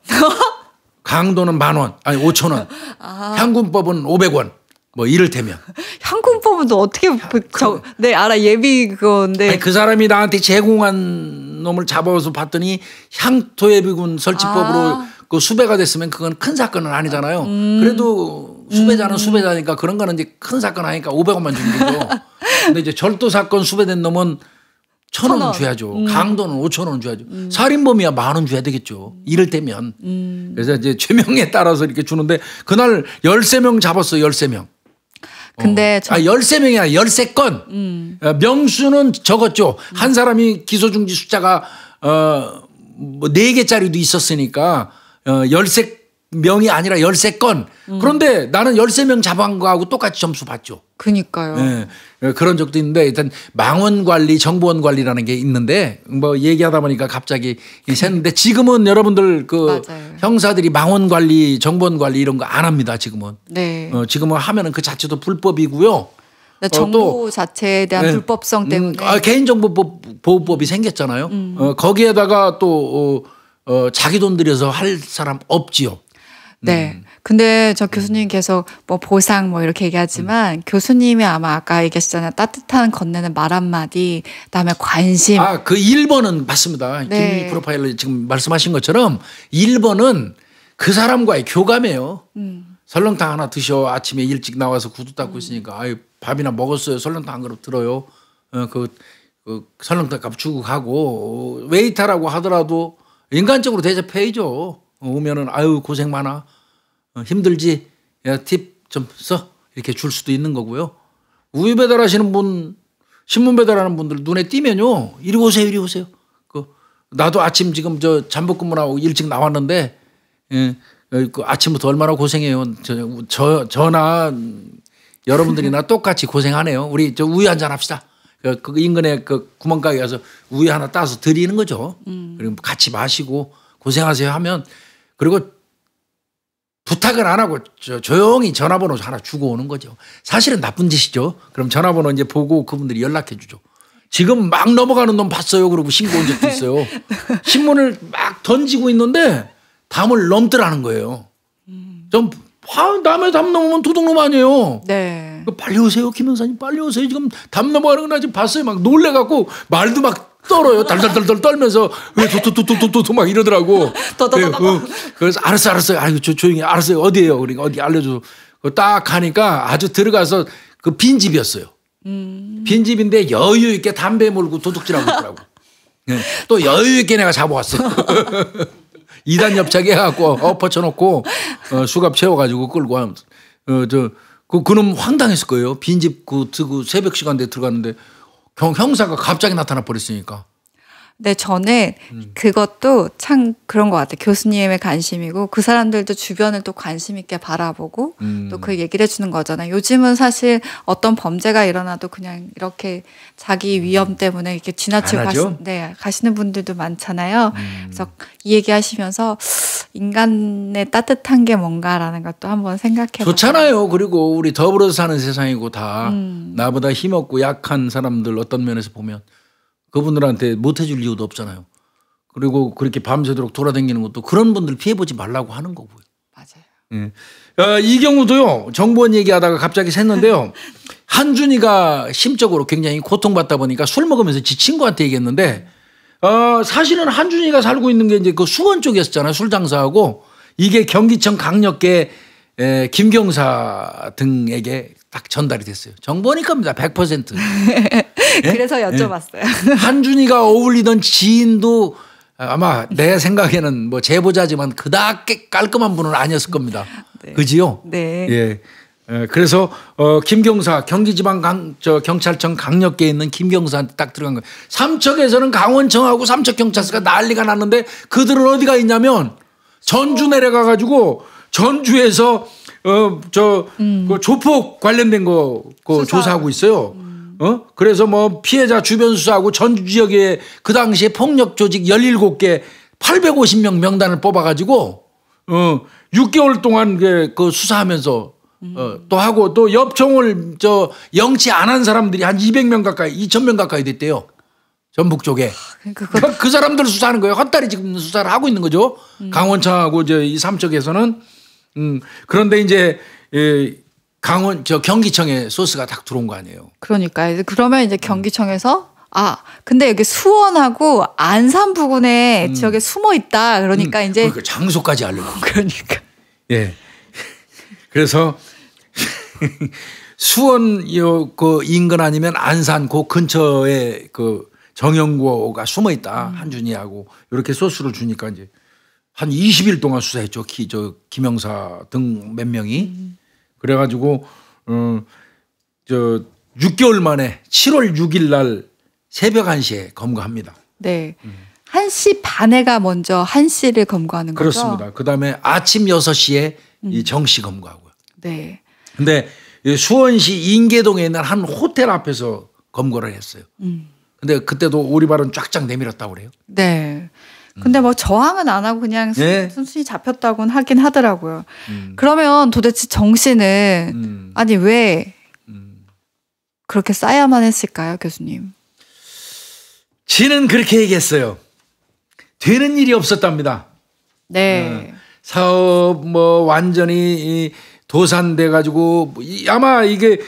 강도는 10,000원, 아니 5,000원, 향군법은 500원. 뭐 이를테면 향군법은 또 어떻게 네 알아 예비 그건데 아니, 그 사람이 나한테 제공한 놈을 잡아서 봤더니 향토예비군 설치법으로 그 수배가 됐으면 그건 큰 사건은 아니잖아요. 그래도 수배자는 수배자니까 그런 거는 이제 큰 사건 아니까 500원만 주는 거죠. 근데 이제 절도 사건 수배된 놈은 1,000원은 줘야죠. 강도는 5,000원 줘야죠. 살인범이야 10,000원 줘야 되겠죠. 이를테면. 그래서 이제 죄명에 따라서 이렇게 주는데 그날 13명 잡았어요. 13명. 근데 13명이 아니라 13건. 명수는 적었죠. 한 사람이 기소중지 숫자가 뭐 4개짜리도 있었으니까 13명이 아니라 13건. 그런데 나는 13명 잡은 거하고 똑같이 점수 받죠. 그니까요. 네. 그런 적도 있는데 일단 망원관리, 정보원관리라는 게 있는데 뭐 얘기하다 보니까 갑자기 샜는데 지금은 여러분들 맞아요. 형사들이 망원관리, 정보원관리 이런 거 안 합니다. 지금은. 네. 지금은 하면은 그 자체도 불법이고요. 정보 자체에 대한 불법성 때문에 개인정보보호법이 생겼잖아요. 거기에다가 또 자기 돈 들여서 할 사람 없지요. 네. 근데 저 교수님께서 뭐 보상 뭐 이렇게 얘기하지만 교수님이 아마 아까 얘기하셨잖아요. 따뜻한 건네는 말 한마디, 그다음에 관심. 그 1번은 맞습니다. 네. 김민희 프로파일러 지금 말씀하신 것처럼 1번은 그 사람과의 교감이에요. 설렁탕 하나 드셔. 아침에 일찍 나와서 구두 닦고 있으니까 아유 밥이나 먹었어요. 설렁탕 한 그릇 들어요. 그 설렁탕 값 주고 가고 웨이터라고 하더라도 인간적으로 대접해야죠. 오면은 아유 고생 많아. 힘들지? 야, 팁 좀 써. 이렇게 줄 수도 있는 거고요. 우유 배달하시는 분, 신문 배달하는 분들 눈에 띄면요. 이리 오세요, 이리 오세요. 나도 아침 지금 잠복 근무하고 일찍 나왔는데 아침부터 얼마나 고생해요. 저나 여러분들이나 똑같이 고생하네요. 우리 우유 한잔 합시다. 그 인근에 구멍가게 가서 우유 하나 따서 드리는 거죠. 그리고 같이 마시고 고생하세요 하면 그리고 부탁을 안 하고 조용히 전화번호 하나 주고 오는 거죠. 사실은 나쁜 짓이죠. 그럼 전화번호 이제 보고 그분들이 연락해 주죠. 지금 막 넘어가는 놈 봤어요. 그러고 신고 온 적도 있어요. 신문을 막 던지고 있는데 담을 넘더라는 거예요. 좀 남의 담 넘으면 도둑놈 아니에요. 네. 빨리 오세요. 김 형사님 빨리 오세요. 지금 담 넘어가는 거 나 지금 봤어요. 막 놀래갖고 말도 막 떨어요. 달달달달 떨면서 도도도도도도 막 이러더라고. 그래서 알았어요. 아이고 조용히 알았어요. 어디예요? 그러니까 어디 알려줘. 딱 가니까 아주 들어가서 그 빈집이었어요. 빈집인데 여유 있게 담배 몰고 도둑질하고 있더라고. 네. 또 여유 있게 내가 잡아왔어요. 2단 협착 해갖고 엎어쳐놓고 수갑 채워가지고 끌고 하면서 그놈 황당했을 거예요. 빈집 그 새벽 시간대에 들어갔는데 형사가 갑자기 나타나 버렸으니까. 네, 저는 그것도 참 그런 것 같아요. 교수님의 관심이고 그 사람들도 주변을 또 관심 있게 바라보고 또 그 얘기를 해주는 거잖아요. 요즘은 사실 어떤 범죄가 일어나도 그냥 이렇게 자기 위험 때문에 이렇게 지나치고 가시는 분들도 많잖아요. 그래서 이 얘기하시면서 인간의 따뜻한 게 뭔가라는 것도 한번 생각해봐요. 좋잖아요. 그리고 우리 더불어서 사는 세상이고 다 나보다 힘없고 약한 사람들 어떤 면에서 보면 그분들한테 못해줄 이유도 없잖아요. 그리고 그렇게 밤새도록 돌아다니는 것도 그런 분들 피해보지 말라고 하는 거고요. 맞아요. 이 경우도요. 정보원 얘기하다가 갑자기 샜는데요. 한준이가 심적으로 굉장히 고통받다 보니까 술 먹으면서 지 친구한테 얘기했는데 사실은 한준이가 살고 있는 게 이제 그 수원 쪽이었잖아요. 술 장사하고 이게 경기청 강력계 김경사 등에게 딱 전달이 됐어요. 정보원이 겁니다. 100%. 그래서 여쭤봤어요. 한준이가 어울리던 지인도 아마 내 생각에는 뭐 제보자지만 그닥 깔끔한 분은 아니었을 겁니다. 네. 그지요? 네. 예. 그래서 김경사 경찰청 강력계에 있는 김경사한테 딱 들어간 거예요. 삼척에서는 강원청하고 삼척경찰서가 난리가 났는데 그들은 어디가 있냐면 전주 내려가 가지고 전주에서 그 조폭 관련된 거 조사하고 있어요. 그래서 뭐 피해자 주변 수사하고 전주 지역에 그 당시에 폭력 조직 17개 850명 명단을 뽑아가지고 6개월 동안 그 수사하면서 또 하고 또 엽총을 영치 안 한 사람들이 한 200명 가까이 2,000명 가까이 됐대요. 전북 쪽에. 그 사람들을 수사하는 거예요. 헛다리 지금 수사를 하고 있는 거죠. 강원청하고 이 삼척에서는. 그런데 이제 경기청에 소스가 딱 들어온 거 아니에요. 그러니까 그러면 이제 경기청에서 근데 여기 수원하고 안산 부근에 지역에 숨어 있다. 그러니까 이제 그러니까 장소까지 알려고. 그러니까. 예. 그래서 수원 그 인근 아니면 안산 그 근처에 그 정영구가 숨어 있다. 한준이하고 이렇게 소스를 주니까 이제 한 20일 동안 수사했죠. 김영사 등 몇 명이. 그래가지고 6개월 만에 7월 6일 날 새벽 1시에 검거합니다. 네. 1시 반에가 먼저 1시를 검거하는 거죠? 그렇습니다. 그다음에 아침 6시에 이 정시 검거하고요. 네. 근데 수원시 인계동에 있는 한 호텔 앞에서 검거를 했어요. 근데 그때도 오리발은 쫙쫙 내밀었다고 그래요. 네. 근데 뭐 저항은 안 하고 그냥 순순히 잡혔다고는 하긴 하더라고요. 그러면 도대체 정 씨는 아니 왜 그렇게 싸야만 했을까요, 교수님? 지는 그렇게 얘기했어요. 되는 일이 없었답니다. 네. 사업 완전히 도산돼 가지고 아마 이게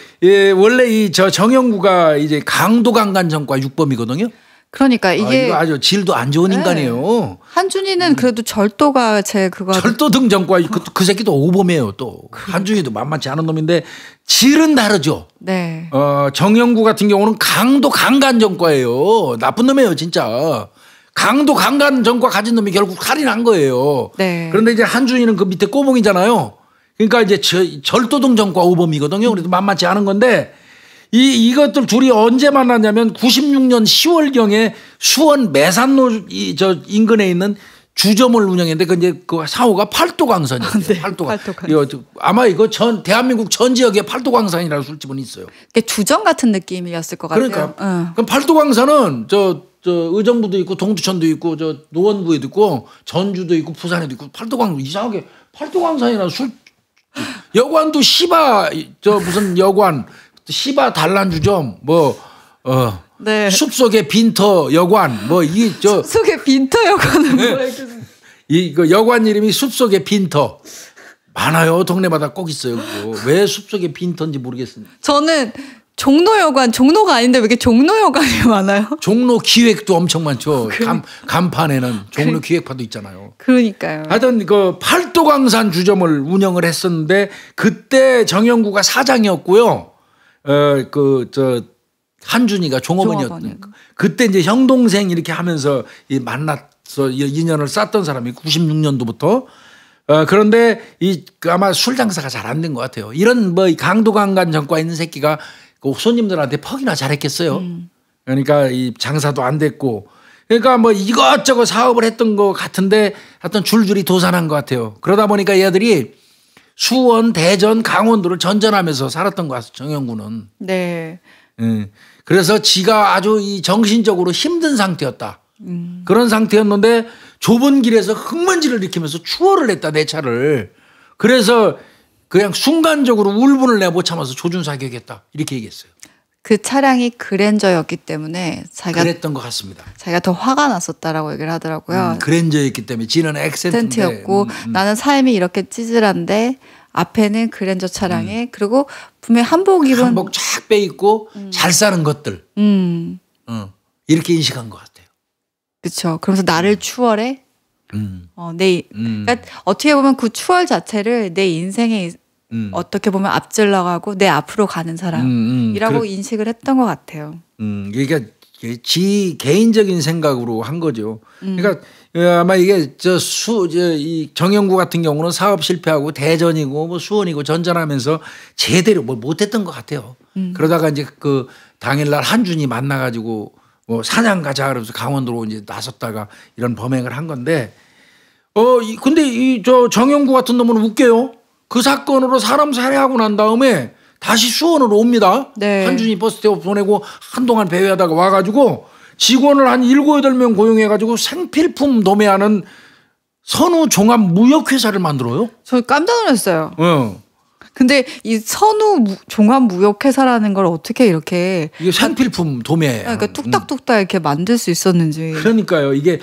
원래 정영구가 이제 강도강간정과 육범이거든요. 그러니까 이게 이거 아주 질도 안 좋은 인간이에요. 한준이는 그래도 절도가 절도 등정과 그 새끼도 오범이에요. 또 한준이도 만만치 않은 놈인데 질은 다르죠. 네. 정영구 같은 경우는 강도 강간정과예요. 나쁜 놈이에요, 진짜. 강도 강간정과 가진 놈이 결국 살인한 거예요. 네. 그런데 이제 한준이는 그 밑에 꼬봉이잖아요. 그러니까 이제 절도 등정과 오범이거든요. 그래도 만만치 않은 건데. 이것들 둘이 언제 만났냐면 96년 10월경에 수원 매산로 인근에 있는 주점을 운영했는데 그 사호가 팔도광산이었어요. 네, 팔도광산. 아마 이거 대한민국 전 지역에 팔도광산이라는 술집은 있어요. 주점 같은 느낌이었을 것 같아요. 그러니까 그럼 팔도광산은 의정부도 있고 동두천도 있고 노원구에도 있고 전주도 있고 부산에도 있고 팔도광산 이상하게 팔도광산이라는 술 여관도 무슨 여관 시바 단란주점 네. 숲속의 빈터 여관 숲속의 빈터 여관은 뭐예요? 그 여관 이름이 숲속의 빈터 많아요. 동네마다 꼭 있어요. 왜 숲속의 빈터인지 모르겠습니다. 저는 종로여관 종로가 아닌데 왜 이렇게 종로여관이 많아요? 종로 기획도 엄청 많죠. 간판에는 종로 기획파도 있잖아요. 그러니까요. 하여튼 그 팔도광산 주점을 운영을 했었는데 그때 정영구가 사장이었고요. 한준이가 종업원이었던 그때 이제 형 동생 이렇게 하면서 만나서 인연을 쌓던 사람이 96년도부터 그런데 아마 술 장사가 잘 안 된 것 같아요. 이런 강도강간 전과 있는 새끼가 손님들한테 퍽이나 잘했겠어요. 그러니까 이 장사도 안 됐고 그러니까 이것저것 사업을 했던 것 같은데 하여튼 줄줄이 도산한 것 같아요. 그러다 보니까 얘들이 수원, 대전, 강원도를 전전하면서 살았던 것 같아요. 정영구는. 네. 그래서 지가 아주 정신적으로 힘든 상태였다. 그런 상태였는데 좁은 길에서 흙먼지를 일으키면서 추월을 했다. 내 차를. 그래서 그냥 순간적으로 울분을 내가 못 참아서 조준사격했다. 이렇게 얘기했어요. 그 차량이 그랜저였기 때문에 그랬던 것 같습니다. 자기가 더 화가 났었다라고 얘기를 하더라고요. 그랜저였기 때문에 지는 액센트였고 나는 삶이 이렇게 찌질한데 앞에는 그랜저 차량에 그리고 분명히 한복 쫙 빼입고 잘 사는 것들 이렇게 인식한 것 같아요. 그렇죠. 그러면서 나를 추월해. 그러니까 어떻게 보면 그 추월 자체를 내 인생에 어떻게 보면 앞질러가고 내 앞으로 가는 사람이라고 인식을 했던 것 같아요. 그러니까 지 개인적인 생각으로 한 거죠. 그러니까 아마 이게 이 정영구 같은 경우는 사업 실패하고 대전이고 수원이고 전전하면서 제대로 못했던 것 같아요. 그러다가 이제 그 당일날 한준이 만나가지고 사냥 가자 그러면서 강원도로 이제 나섰다가 이런 범행을 한 건데 근데 정영구 같은 놈은 웃겨요. 그 사건으로 사람 살해하고 난 다음에 다시 수원으로 옵니다. 네. 한준이 버스 태워 보내고 한동안 배회하다가 와가지고 직원을 한 7, 8명 고용해가지고 생필품 도매하는 선우 종합 무역회사를 만들어요? 저 깜짝 놀랐어요. 근데 이 선우 종합 무역회사라는 걸 어떻게 이렇게 이게 생필품 도매 그러니까 뚝딱뚝딱 이렇게 만들 수 있었는지. 그러니까요. 이게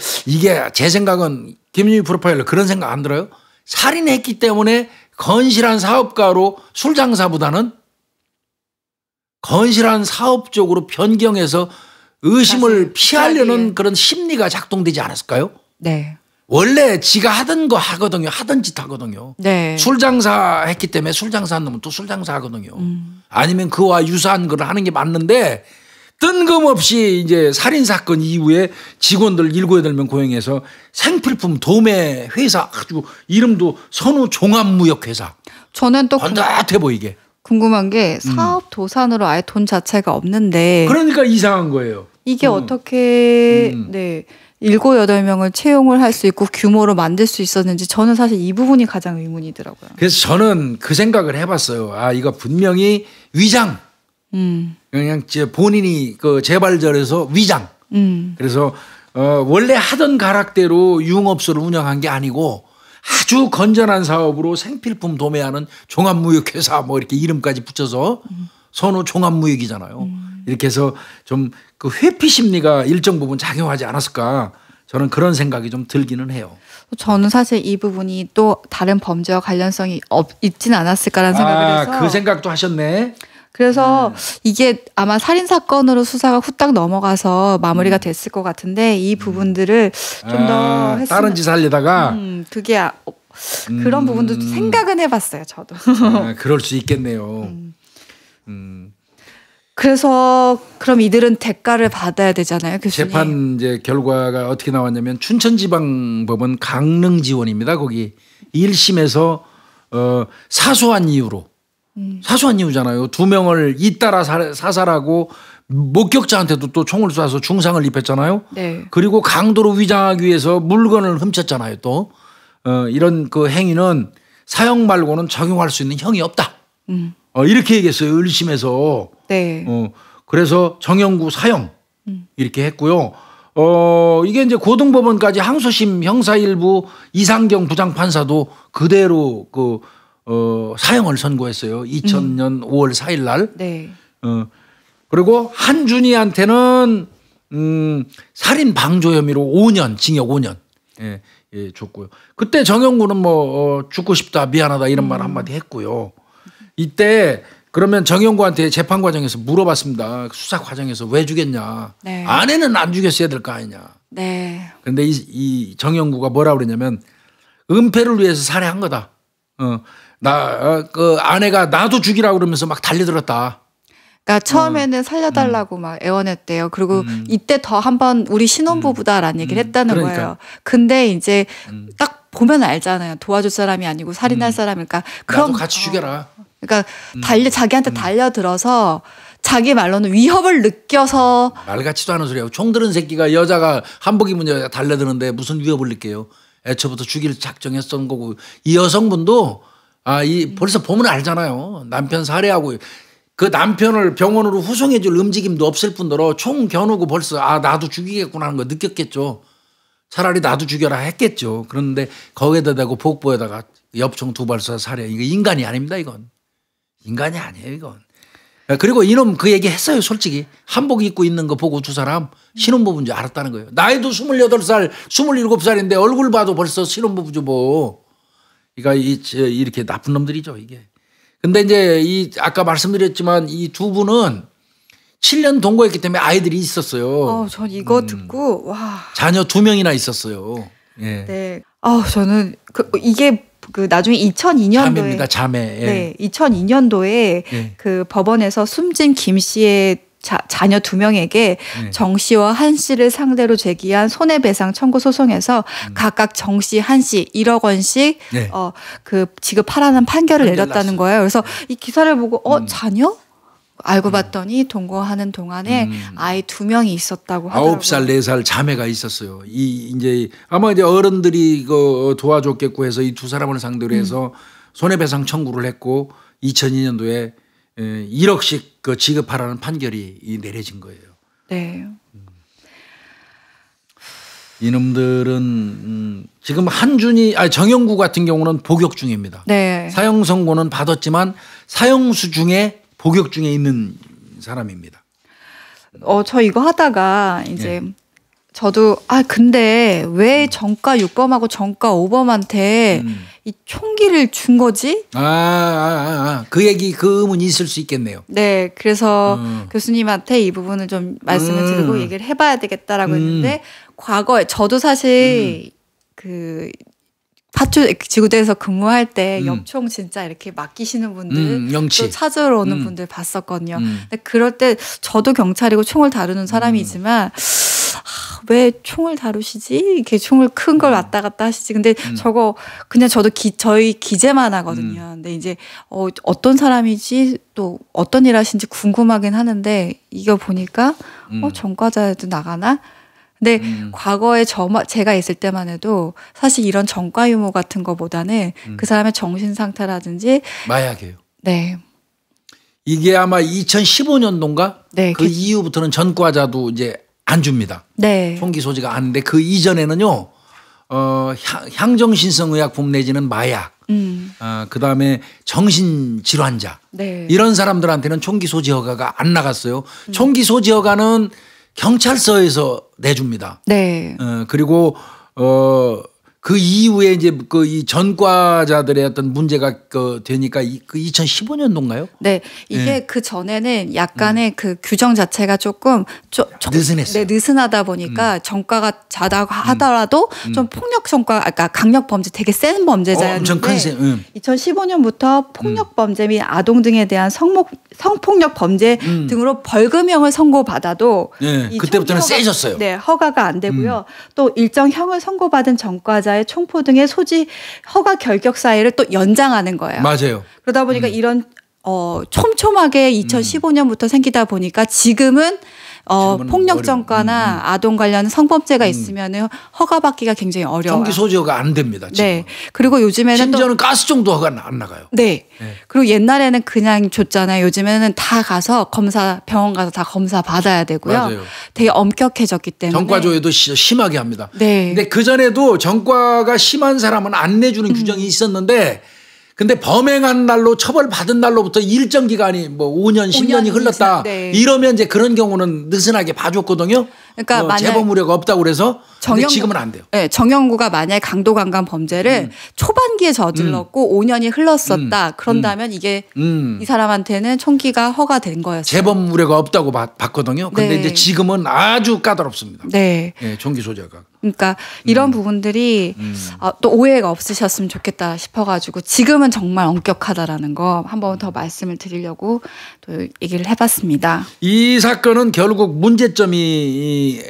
제 생각은 김윤희 프로파일러 그런 생각 안 들어요? 살인했기 때문에 건실한 사업가로 술 장사보다는 건실한 사업 쪽으로 변경해서 의심을 피하려는 그런 심리가 작동되지 않았을까요? 네. 원래 지가 하던 거 하거든요. 하던 짓 하거든요. 네. 술 장사 했기 때문에 술 장사한 놈은 또 술 장사 하거든요. 아니면 그와 유사한 걸 하는 게 맞는데 뜬금없이 이제 살인사건 이후에 직원들 7, 8명 고용해서 생필품 도매 회사 아주 이름도 선우 종합무역회사. 저는 또 번듯해 보이게. 궁금한 게 사업 도산으로 아예 돈 자체가 없는데. 그러니까 이상한 거예요. 이게 어떻게 7, 8명을 채용을 할 수 있고 규모로 만들 수 있었는지 저는 사실 이 부분이 가장 의문이더라고요. 그래서 저는 그 생각을 해봤어요. 아, 이거 분명히 위장. 그냥 본인이 그 재발절해서 위장. 그래서 원래 하던 가락대로 유흥업소를 운영한 게 아니고 아주 건전한 사업으로 생필품 도매하는 종합무역회사 뭐 이렇게 이름까지 붙여서 선우 종합무역이잖아요. 이렇게 해서 좀 그 회피 심리가 일정 부분 작용하지 않았을까 저는 그런 생각이 좀 들기는 해요. 저는 사실 이 부분이 또 다른 범죄와 관련성이 있지는 않았을까라는 생각을 해서. 그 생각도 하셨네. 그래서 이게 아마 살인사건으로 수사가 후딱 넘어가서 마무리가 됐을 것 같은데 이 부분들을 좀 더 했으면. 다른 짓 하려다가. 그게 그런 부분도 생각은 해봤어요. 저도. 그럴 수 있겠네요. 그래서 그럼 이들은 대가를 받아야 되잖아요, 교수님. 재판 이제 결과가 어떻게 나왔냐면 춘천지방법원 강릉지원입니다. 거기 1심에서 사소한 이유로 사소한 이유잖아요. 2명을 잇따라 사살하고 목격자한테도 또 총을 쏴서 중상을 입혔잖아요. 네. 그리고 강도로 위장하기 위해서 물건을 훔쳤잖아요. 또 이런 그 행위는 사형 말고는 적용할 수 있는 형이 없다. 이렇게 얘기했어요. 1심에서. 네. 그래서 정영구 사형 이렇게 했고요. 이게 이제 고등법원까지 항소심 형사일부 이상경 부장판사도 그대로 그 사형을 선고했어요. 2000년 5월 4일 날. 네. 그리고 한준이한테는 살인 방조 혐의로 5년 징역 5년 예, 줬고요. 그때 정영구는 뭐 죽고 싶다 미안하다 이런 말 한마디 했고요. 이때 그러면 정영구한테 재판 과정에서 물어봤습니다. 수사 과정에서 왜 죽였냐. 네. 아내는 안 죽였어야 될 거 아니냐. 네. 그런데 이 정영구가 뭐라 그러냐면 은폐를 위해서 살해한 거다. 그 아내가 나도 죽이라고 그러면서 막 달려들었다. 그러니까 처음에는 살려달라고 막 애원했대요. 그리고 이때 더 한번 우리 신혼부부다라는 얘기를 했다는 그러니까. 거예요. 근데 이제 딱 보면 알잖아요. 도와줄 사람이 아니고 살인할 사람이니까. 나도 같이 죽여라. 그러니까 자기한테 달려들어서 자기 말로는 위협을 느껴서. 말 같지도 않은 소리야. 총 들은 새끼가 여자가 한복 입은 여자가 달려드는데 무슨 위협을 느껴요. 애초부터 죽일 작정했던 거고 이 여성분도 벌써 보면 알잖아요. 남편 살해하고 그 남편을 병원으로 후송해 줄 움직임도 없을 뿐더러 총 겨누고 벌써 나도 죽이겠구나 하는 거 느꼈겠죠. 차라리 나도 죽여라 했겠죠. 그런데 거기에다 대고 복부에다가 엽총 2발 쏴 살해. 이거 인간이 아닙니다. 이건. 인간이 아니에요. 이건. 그리고 이놈 그 얘기 했어요. 솔직히. 한복 입고 있는 거 보고 두 사람 신혼부부인 줄 알았다는 거예요. 나이도 28살 27살인데 얼굴 봐도 벌써 신혼부부죠 뭐. 그러니까 이렇게 나쁜 놈들이죠 이게. 근데 이제 아까 말씀드렸지만 이 두 분은 7년 동거했기 때문에 아이들이 있었어요. 전 이거 듣고 와. 자녀 2명이나 있었어요. 예. 네. 저는 이게 나중에 2002년도에 자매입니다. 자매. 예. 네, 2002년도에 예. 그 법원에서 숨진 김 씨의 자녀 2명에게 정 씨와 한 씨를 상대로 제기한 손해배상 청구 소송에서 각각 정 씨, 한 씨 1억 원씩 그 지급하라는 판결을 내렸다는 거예요. 그래서 이 기사를 보고 자녀? 알고 봤더니 동거하는 동안에 아이 2명이 있었다고 하더라고요. 9살, 4살 자매가 있었어요. 이제 아마 이제 어른들이 도와줬겠고 해서 이 두 사람을 상대로 해서 손해배상 청구를 했고 2002년도에 1억씩 그 지급하라는 판결이 내려진 거예요. 네. 이놈들은 지금 정영구 같은 경우는 복역 중입니다. 네. 사형 선고는 받았지만 사형수 중에 복역 중에 있는 사람입니다. 저 이거 하다가 이제 저도 근데 왜 정가 6범하고 정가 5범한테 이 총기를 준 거지? 그 의문이 있을 수 있겠네요. 네, 그래서 교수님한테 이 부분을 좀 말씀을 드리고 얘기를 해봐야 되겠다라고 했는데 과거에 저도 사실 그 파출 지구대에서 근무할 때 엽총 진짜 이렇게 맡기시는 분들 또 찾으러 오는 분들 봤었거든요. 근데 그럴 때 저도 경찰이고 총을 다루는 사람이지만 왜 총을 다루시지? 이렇게 총을 큰 걸 왔다 갔다 하시지. 근데 저거 그냥 저도 저희 기재만 하거든요. 근데 이제 어떤 사람이지 또 어떤 일 하신지 궁금하긴 하는데 이거 보니까 전과자에도 나가나? 근데 과거에 제가 있을 때만 해도 사실 이런 전과 유무 같은 거보다는 그 사람의 정신 상태라든지 마약이에요. 네. 이게 아마 2015년도인가? 네. 그 이후부터는 전과자도 이제 안 줍니다. 네. 총기 소지가 안 돼. 그 이전에는요. 향정신성의약품 내지는 마약, 그다음에 정신질환자 네. 이런 사람들한테는 총기 소지 허가가 안 나갔어요. 총기 소지 허가는 경찰서에서 내줍니다. 네. 그리고 그 이후에 이제 이 전과자들의 어떤 문제가 되니까 그 2015년도인가요? 네. 이게 그 전에는 약간의 그 규정 자체가 조금 느슨했어요. 네, 느슨하다 보니까 전과가 자다고 하더라도 좀 폭력 전과, 그러니까 강력 범죄 되게 센 범죄자였는데 엄청 큰 2015년부터 폭력 범죄 및 아동 등에 대한 성폭력 범죄 등으로 벌금형을 선고받아도 네, 그때부터는 세졌어요. 네, 허가가 안 되고요. 또 일정 형을 선고받은 전과자의 총포 등의 소지 허가 결격 사이를 또 연장하는 거예요. 맞아요. 그러다 보니까 이런 촘촘하게 2015년부터 생기다 보니까 지금은 폭력 전과나 아동 관련 성범죄가 있으면은 허가받기가 굉장히 어려워요. 총기 소지허가 안 됩니다. 지금. 네. 그리고 요즘에는 심지어는 가스총도 허가 안 나가요. 네. 네. 그리고 옛날에는 그냥 줬잖아요. 요즘에는 다 가서 병원 가서 다 검사 받아야 되고요. 맞아요. 되게 엄격해졌기 때문에. 전과조회도 심하게 합니다. 네. 근데 그 전에도 전과가 심한 사람은 안 내주는 규정이 있었는데 근데 범행한 날로 처벌받은 날로부터 일정 기간이 뭐 5년, 10년이 흘렀다. 네. 이러면 이제 그런 경우는 느슨하게 봐줬거든요. 그러니까 만약 재범 우려가 없다고 그래서 지금은 안 돼요. 네, 정영구가 만약 강도 강간 범죄를 초반기에 저질렀고 5년이 흘렀었다. 그런다면 이게 이 사람한테는 총기가 허가된 거였어요. 재범 우려가 없다고 봤거든요. 근데 네. 이제 지금은 아주 까다롭습니다. 네. 네, 총기 소지가. 그러니까 이런 부분들이 또 오해가 없으셨으면 좋겠다 싶어가지고 지금은 정말 엄격하다라는 거 한 번 더 말씀을 드리려고 또 얘기를 해봤습니다. 이 사건은 결국 문제점이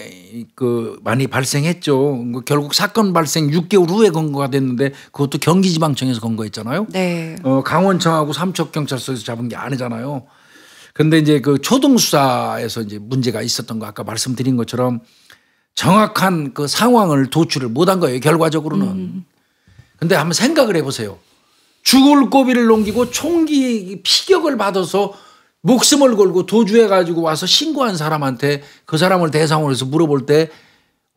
많이 발생했죠. 결국 사건 발생 6개월 후에 검거가 됐는데 그것도 경기지방청에서 검거했잖아요. 네. 강원청하고 삼척경찰서에서 잡은 게 아니잖아요. 그런데 이제 그 초등수사에서 이제 문제가 있었던 거 아까 말씀드린 것처럼 정확한 그 상황을 도출을 못한 거예요. 결과적으로는. 근데 한번 생각을 해보세요. 죽을 고비를 넘기고 총기 피격을 받아서 목숨을 걸고 도주해 가지고 와서 신고한 사람한테 그 사람을 대상으로 해서 물어볼 때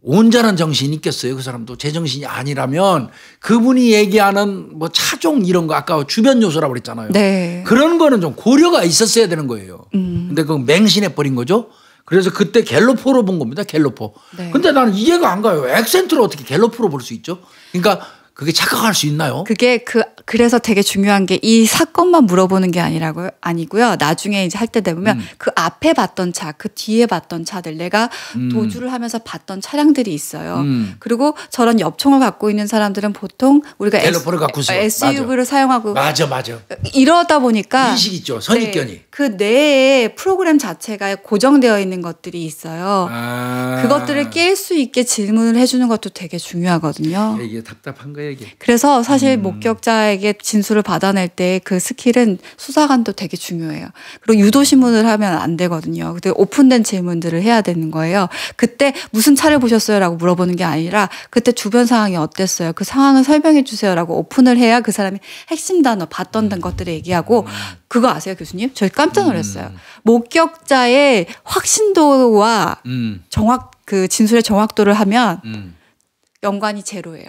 온전한 정신이 있겠어요. 그 사람도 제정신이 아니라면 그분이 얘기하는 뭐 차종 이런 거 아까 주변 요소라고 그랬잖아요. 네. 그런 거는 좀 고려가 있었어야 되는 거예요. 근데 그거 맹신해 버린 거죠. 그래서 그때 갤로포로 본 겁니다. 갤로포. 네. 근데 나는 이해가 안 가요. 액센트로 어떻게 갤로포로 볼 수 있죠? 그러니까 그게 착각할 수 있나요? 그게 그래서 되게 중요한 게 이 사건만 물어보는 게 아니고요. 나중에 이제 할 때 되면 그 앞에 봤던 차, 그 뒤에 봤던 차들, 내가 도주를 하면서 봤던 차량들이 있어요. 그리고 저런 엽총을 갖고 있는 사람들은 보통 우리가 갤로포를 갖고 있어요. SUV를 사용하고 맞아. 이러다 보니까 인식 있죠. 선입견이. 네, 그 내에 프로그램 자체가 고정되어 있는 것들이 있어요. 그것들을 깰 수 있게 질문을 해주는 것도 되게 중요하거든요. 이게 답답한 거예요. 이게. 그래서 사실 목격자에게 진술을 받아낼 때 그 스킬은 수사관도 되게 중요해요. 그리고 유도신문을 하면 안 되거든요. 그때 오픈된 질문들을 해야 되는 거예요. 그때 무슨 차를 보셨어요? 라고 물어보는 게 아니라 그때 주변 상황이 어땠어요? 그 상황을 설명해 주세요. 라고 오픈을 해야 그 사람이 핵심 단어 봤던 것들을 얘기하고 그거 아세요, 교수님? 저 깜짝 놀랐어요. 목격자의 확신도와 그 진술의 정확도를 하면 연관이 제로예요.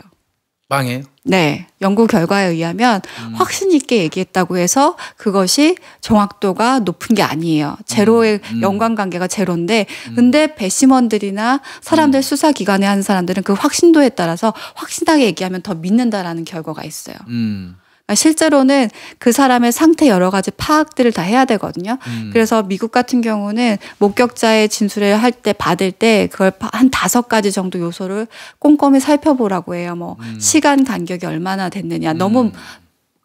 망해요? 네. 연구 결과에 의하면 확신 있게 얘기했다고 해서 그것이 정확도가 높은 게 아니에요. 제로의 연관관계가 제로인데 근데 배심원들이나 사람들 수사기관에 하는 사람들은 그 확신도에 따라서 확신하게 얘기하면 더 믿는다라는 결과가 있어요. 실제로는 그 사람의 상태 여러 가지 파악들을 다 해야 되거든요. 그래서 미국 같은 경우는 목격자의 진술을 할 때 받을 때 그걸 한 5가지 정도 요소를 꼼꼼히 살펴보라고 해요. 뭐 시간 간격이 얼마나 됐느냐. 너무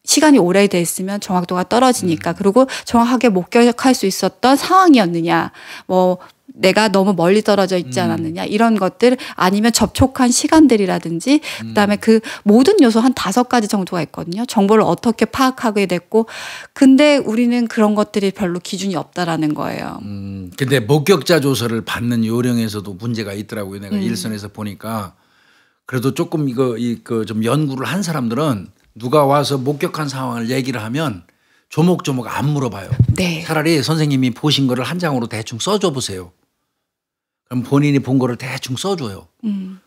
시간이 오래돼 있으면 정확도가 떨어지니까. 그리고 정확하게 목격할 수 있었던 상황이었느냐. 뭐 내가 너무 멀리 떨어져 있지 않았느냐 이런 것들 아니면 접촉한 시간들이라든지 그다음에 그 모든 요소 한 5가지 정도가 있거든요. 정보를 어떻게 파악하게 됐고 근데 우리는 그런 것들이 별로 기준이 없다라는 거예요. 근데 목격자 조서를 받는 요령에서도 문제가 있더라고요. 내가 일선에서 보니까 그래도 조금 이거 좀 연구를 한 사람들은 누가 와서 목격한 상황을 얘기를 하면 조목조목 안 물어봐요. 네. 차라리 선생님이 보신 거를 한 장으로 대충 써줘 보세요. 그럼 본인이 본 거를 대충 써줘요.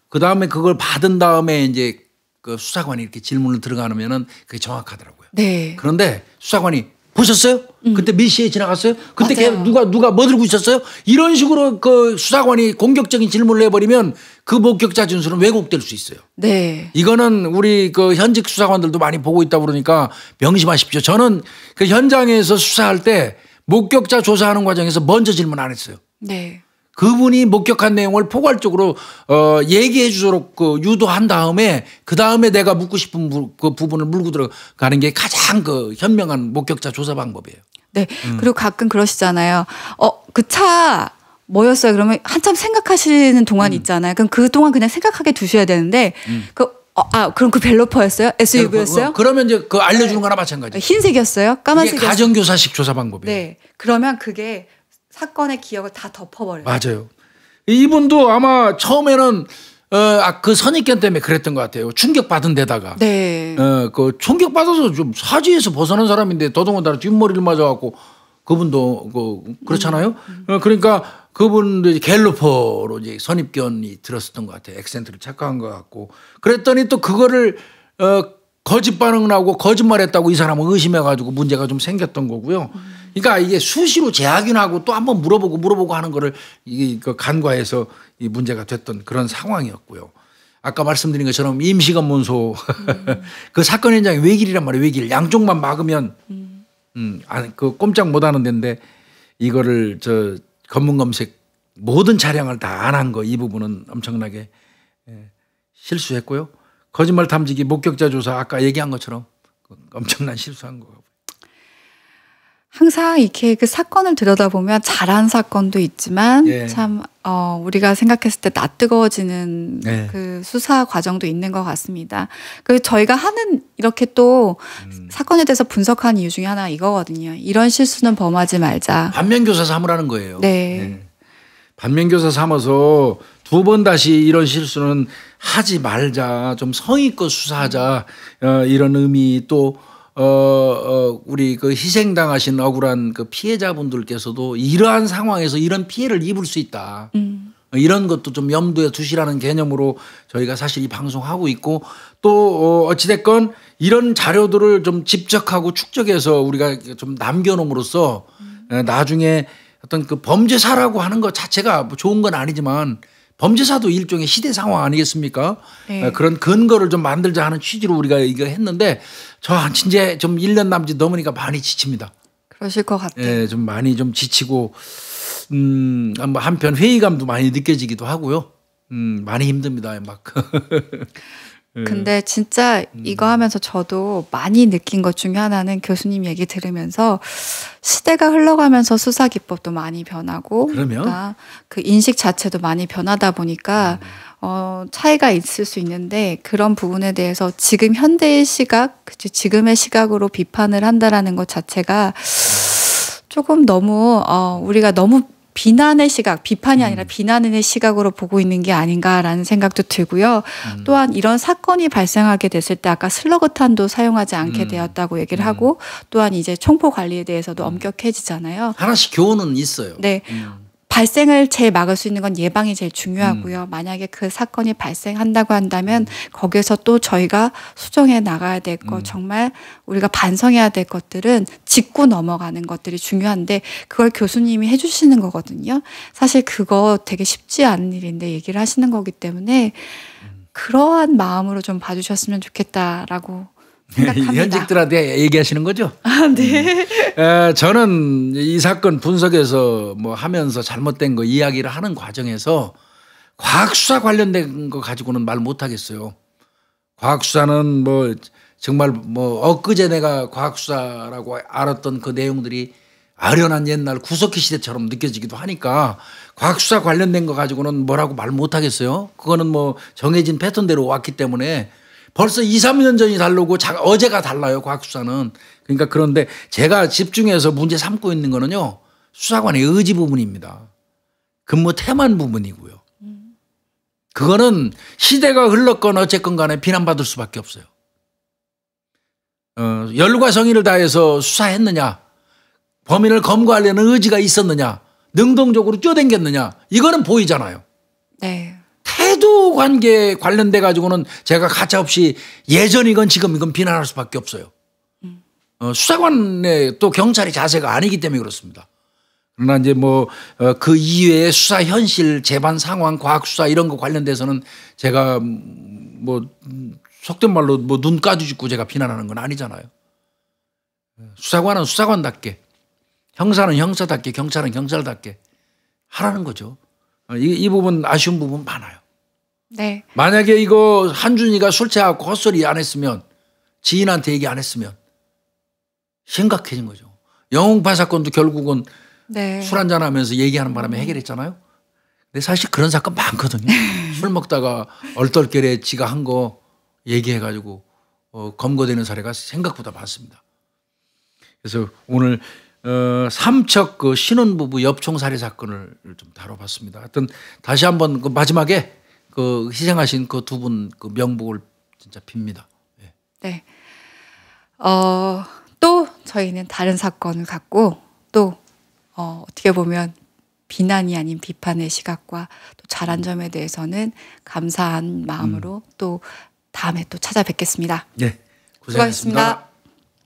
그 다음에 그걸 받은 다음에 이제 그 수사관이 이렇게 질문을 들어가면은 그게 정확하더라고요. 네. 그런데 수사관이 보셨어요? 그때 몇 시에 지나갔어요? 그때 걔 누가 뭐 들고 있었어요? 이런 식으로 그 수사관이 공격적인 질문을 해버리면 그 목격자 진술은 왜곡될 수 있어요. 네. 이거는 우리 그 현직 수사관들도 많이 보고 있다 그러니까 명심하십시오. 저는 그 현장에서 수사할 때 목격자 조사하는 과정에서 먼저 질문 안 했어요. 네. 그분이 목격한 내용을 포괄적으로 얘기해 주도록 그 유도한 다음에 그 다음에 내가 묻고 싶은 그 부분을 물고 들어가는 게 가장 그 현명한 목격자 조사 방법이에요. 네. 그리고 가끔 그러시잖아요. 그 차 뭐였어요? 그러면 한참 생각하시는 동안이 있잖아요. 그럼 그동안 그냥 생각하게 두셔야 되는데 그럼 그 벨로퍼였어요? SUV였어요? 그러면 이제 그 알려주는 거나 마찬가지. 흰색이었어요? 까만색이었어요? 가정교사식 조사 방법이에요. 네. 그러면 그게 사건의 기억을 다 덮어버려요. 맞아요. 이분도 아마 처음에는 그 선입견 때문에 그랬던 것 같아요. 충격받은 데다가. 네. 그 충격받아서 좀 사지에서 벗어난 사람인데 더더군다나 뒷머리를 맞아갖고 그분도 그렇잖아요. 그러니까 그분도 이제 갤로퍼로 이제 선입견이 들었었던 것 같아요. 액센트를 착각한 것 같고. 그랬더니 또 그거를 거짓 반응을 하고 거짓말했다고 이 사람은 의심해가지고 문제가 좀 생겼던 거고요. 그러니까 이게 수시로 재확인하고 또 한번 물어보고 하는 거를 그 간과해서 이 문제가 됐던 그런 상황이었고요. 아까 말씀드린 것처럼 임시검문소 그 사건 현장이 외길이란 말이에요. 외길 양쪽만 막으면 그 꼼짝 못하는 데인데 이거를 검문 검색 모든 차량을 다 안 한 거 이 부분은 엄청나게 실수했고요. 거짓말 탐지기 목격자 조사 아까 얘기한 것처럼 엄청난 실수한 거고. 항상 이렇게 그 사건을 들여다보면 잘한 사건도 있지만 예. 참 우리가 생각했을 때 낯뜨거워지는 예. 그 수사 과정도 있는 것 같습니다. 그 저희가 하는 이렇게 또 사건에 대해서 분석하는 이유 중에 하나 이거거든요. 이런 실수는 범하지 말자. 반면교사 삼으라는 거예요. 네. 네. 반면교사 삼아서 2번 다시 이런 실수는 하지 말자. 좀 성의껏 수사하자. 이런 의미 또 우리 그 희생당하신 억울한 그 피해자분들께서도 이러한 상황에서 이런 피해를 입을 수 있다. 이런 것도 좀 염두에 두시라는 개념으로 저희가 사실 이 방송하고 있고 또 어찌됐건 이런 자료들을 좀 집적하고 축적해서 우리가 좀 남겨놓음으로써 나중에 어떤 그 범죄사라고 하는 것 자체가 뭐 좋은 건 아니지만 범죄사도 일종의 시대 상황 아니겠습니까? 네. 그런 근거를 좀 만들자 하는 취지로 우리가 이거 했는데 저 이제 좀 1년 남짓 넘으니까 많이 지칩니다. 그러실 것 같아요. 예, 좀 많이 좀 지치고 한편 회의감도 많이 느껴지기도 하고요. 많이 힘듭니다. 막. 근데 진짜 이거 하면서 저도 많이 느낀 것 중에 하나는 교수님 얘기 들으면서 시대가 흘러가면서 수사 기법도 많이 변하고 그러니까 그 인식 자체도 많이 변하다 보니까 차이가 있을 수 있는데 그런 부분에 대해서 지금 현대의 시각, 지금의 시각으로 비판을 한다라는 것 자체가 조금 너무 우리가 너무 비난의 시각, 비판이 아니라 비난의 시각으로 보고 있는 게 아닌가라는 생각도 들고요. 또한 이런 사건이 발생하게 됐을 때 아까 슬러그탄도 사용하지 않게 되었다고 얘기를 하고 또한 이제 총포 관리에 대해서도 엄격해지잖아요. 하나씩 교훈은 있어요. 네. 발생을 제일 막을 수 있는 건 예방이 제일 중요하고요. 만약에 그 사건이 발생한다고 한다면 거기에서 또 저희가 수정해 나가야 될 것, 정말 우리가 반성해야 될 것들은 짚고 넘어가는 것들이 중요한데 그걸 교수님이 해주시는 거거든요. 사실 그거 되게 쉽지 않은 일인데 얘기를 하시는 거기 때문에 그러한 마음으로 좀 봐주셨으면 좋겠다라고 생각합니다. 현직들한테 얘기하시는 거죠? 아, 네. 저는 이 사건 분석에서 뭐 하면서 잘못된 거 이야기를 하는 과정에서 과학수사 관련된 거 가지고는 말 못하겠어요. 과학수사는 뭐 정말 뭐 엊그제 내가 과학수사라고 알았던 그 내용들이 아련한 옛날 구석기 시대처럼 느껴지기도 하니까 과학수사 관련된 거 가지고는 뭐라고 말 못하겠어요. 그거는 뭐 정해진 패턴대로 왔기 때문에 벌써 2, 3년 전이 다르고 어제가 달라요. 과학수사는. 그러니까 그런데 제가 집중해서 문제 삼고 있는 거는요. 수사관의 의지 부분입니다. 근무 태만 부분이고요. 그거는 시대가 흘렀건 어쨌건 간에 비난받을 수밖에 없어요. 열과 성의를 다해서 수사했느냐. 범인을 검거하려는 의지가 있었느냐. 능동적으로 뛰어댕겼느냐. 이거는 보이잖아요. 네. 태도 관계 관련돼 가지고는 제가 가차없이 예전이건 지금이건 비난할 수밖에 없어요. 수사관의 또 경찰의 자세가 아니기 때문에 그렇습니다. 그러나 이제 뭐 그 이외의 수사 현실, 재반 상황, 과학 수사 이런 거 관련돼서는 제가 뭐 속된 말로 뭐 눈 까주짓고 제가 비난하는 건 아니잖아요. 수사관은 수사관답게, 형사는 형사답게, 경찰은 경찰답게 하라는 거죠. 이 부분 아쉬운 부분 많아요. 네. 만약에 이거 한준이가 술 취하고 헛소리 안 했으면 지인한테 얘기 안 했으면 심각해진 거죠. 영웅파 사건도 결국은 네. 술 한잔 하면서 얘기하는 바람에 해결했잖아요. 근데 사실 그런 사건 많거든요. 술 먹다가 얼떨결에 지가 한 거 얘기해 가지고 검거되는 사례가 생각보다 많습니다. 그래서 오늘 삼척 그 신혼부부 엽총 살해 사건을 좀 다뤄봤습니다. 하여튼 다시 한번 그 마지막에 그 희생하신 그 두 분 그 명복을 진짜 빕니다. 네. 네. 또 저희는 다른 사건을 갖고 또 어떻게 보면 비난이 아닌 비판의 시각과 또 잘한 점에 대해서는 감사한 마음으로 또 다음에 또 찾아뵙겠습니다. 네, 고생하셨습니다. 수고하셨습니다.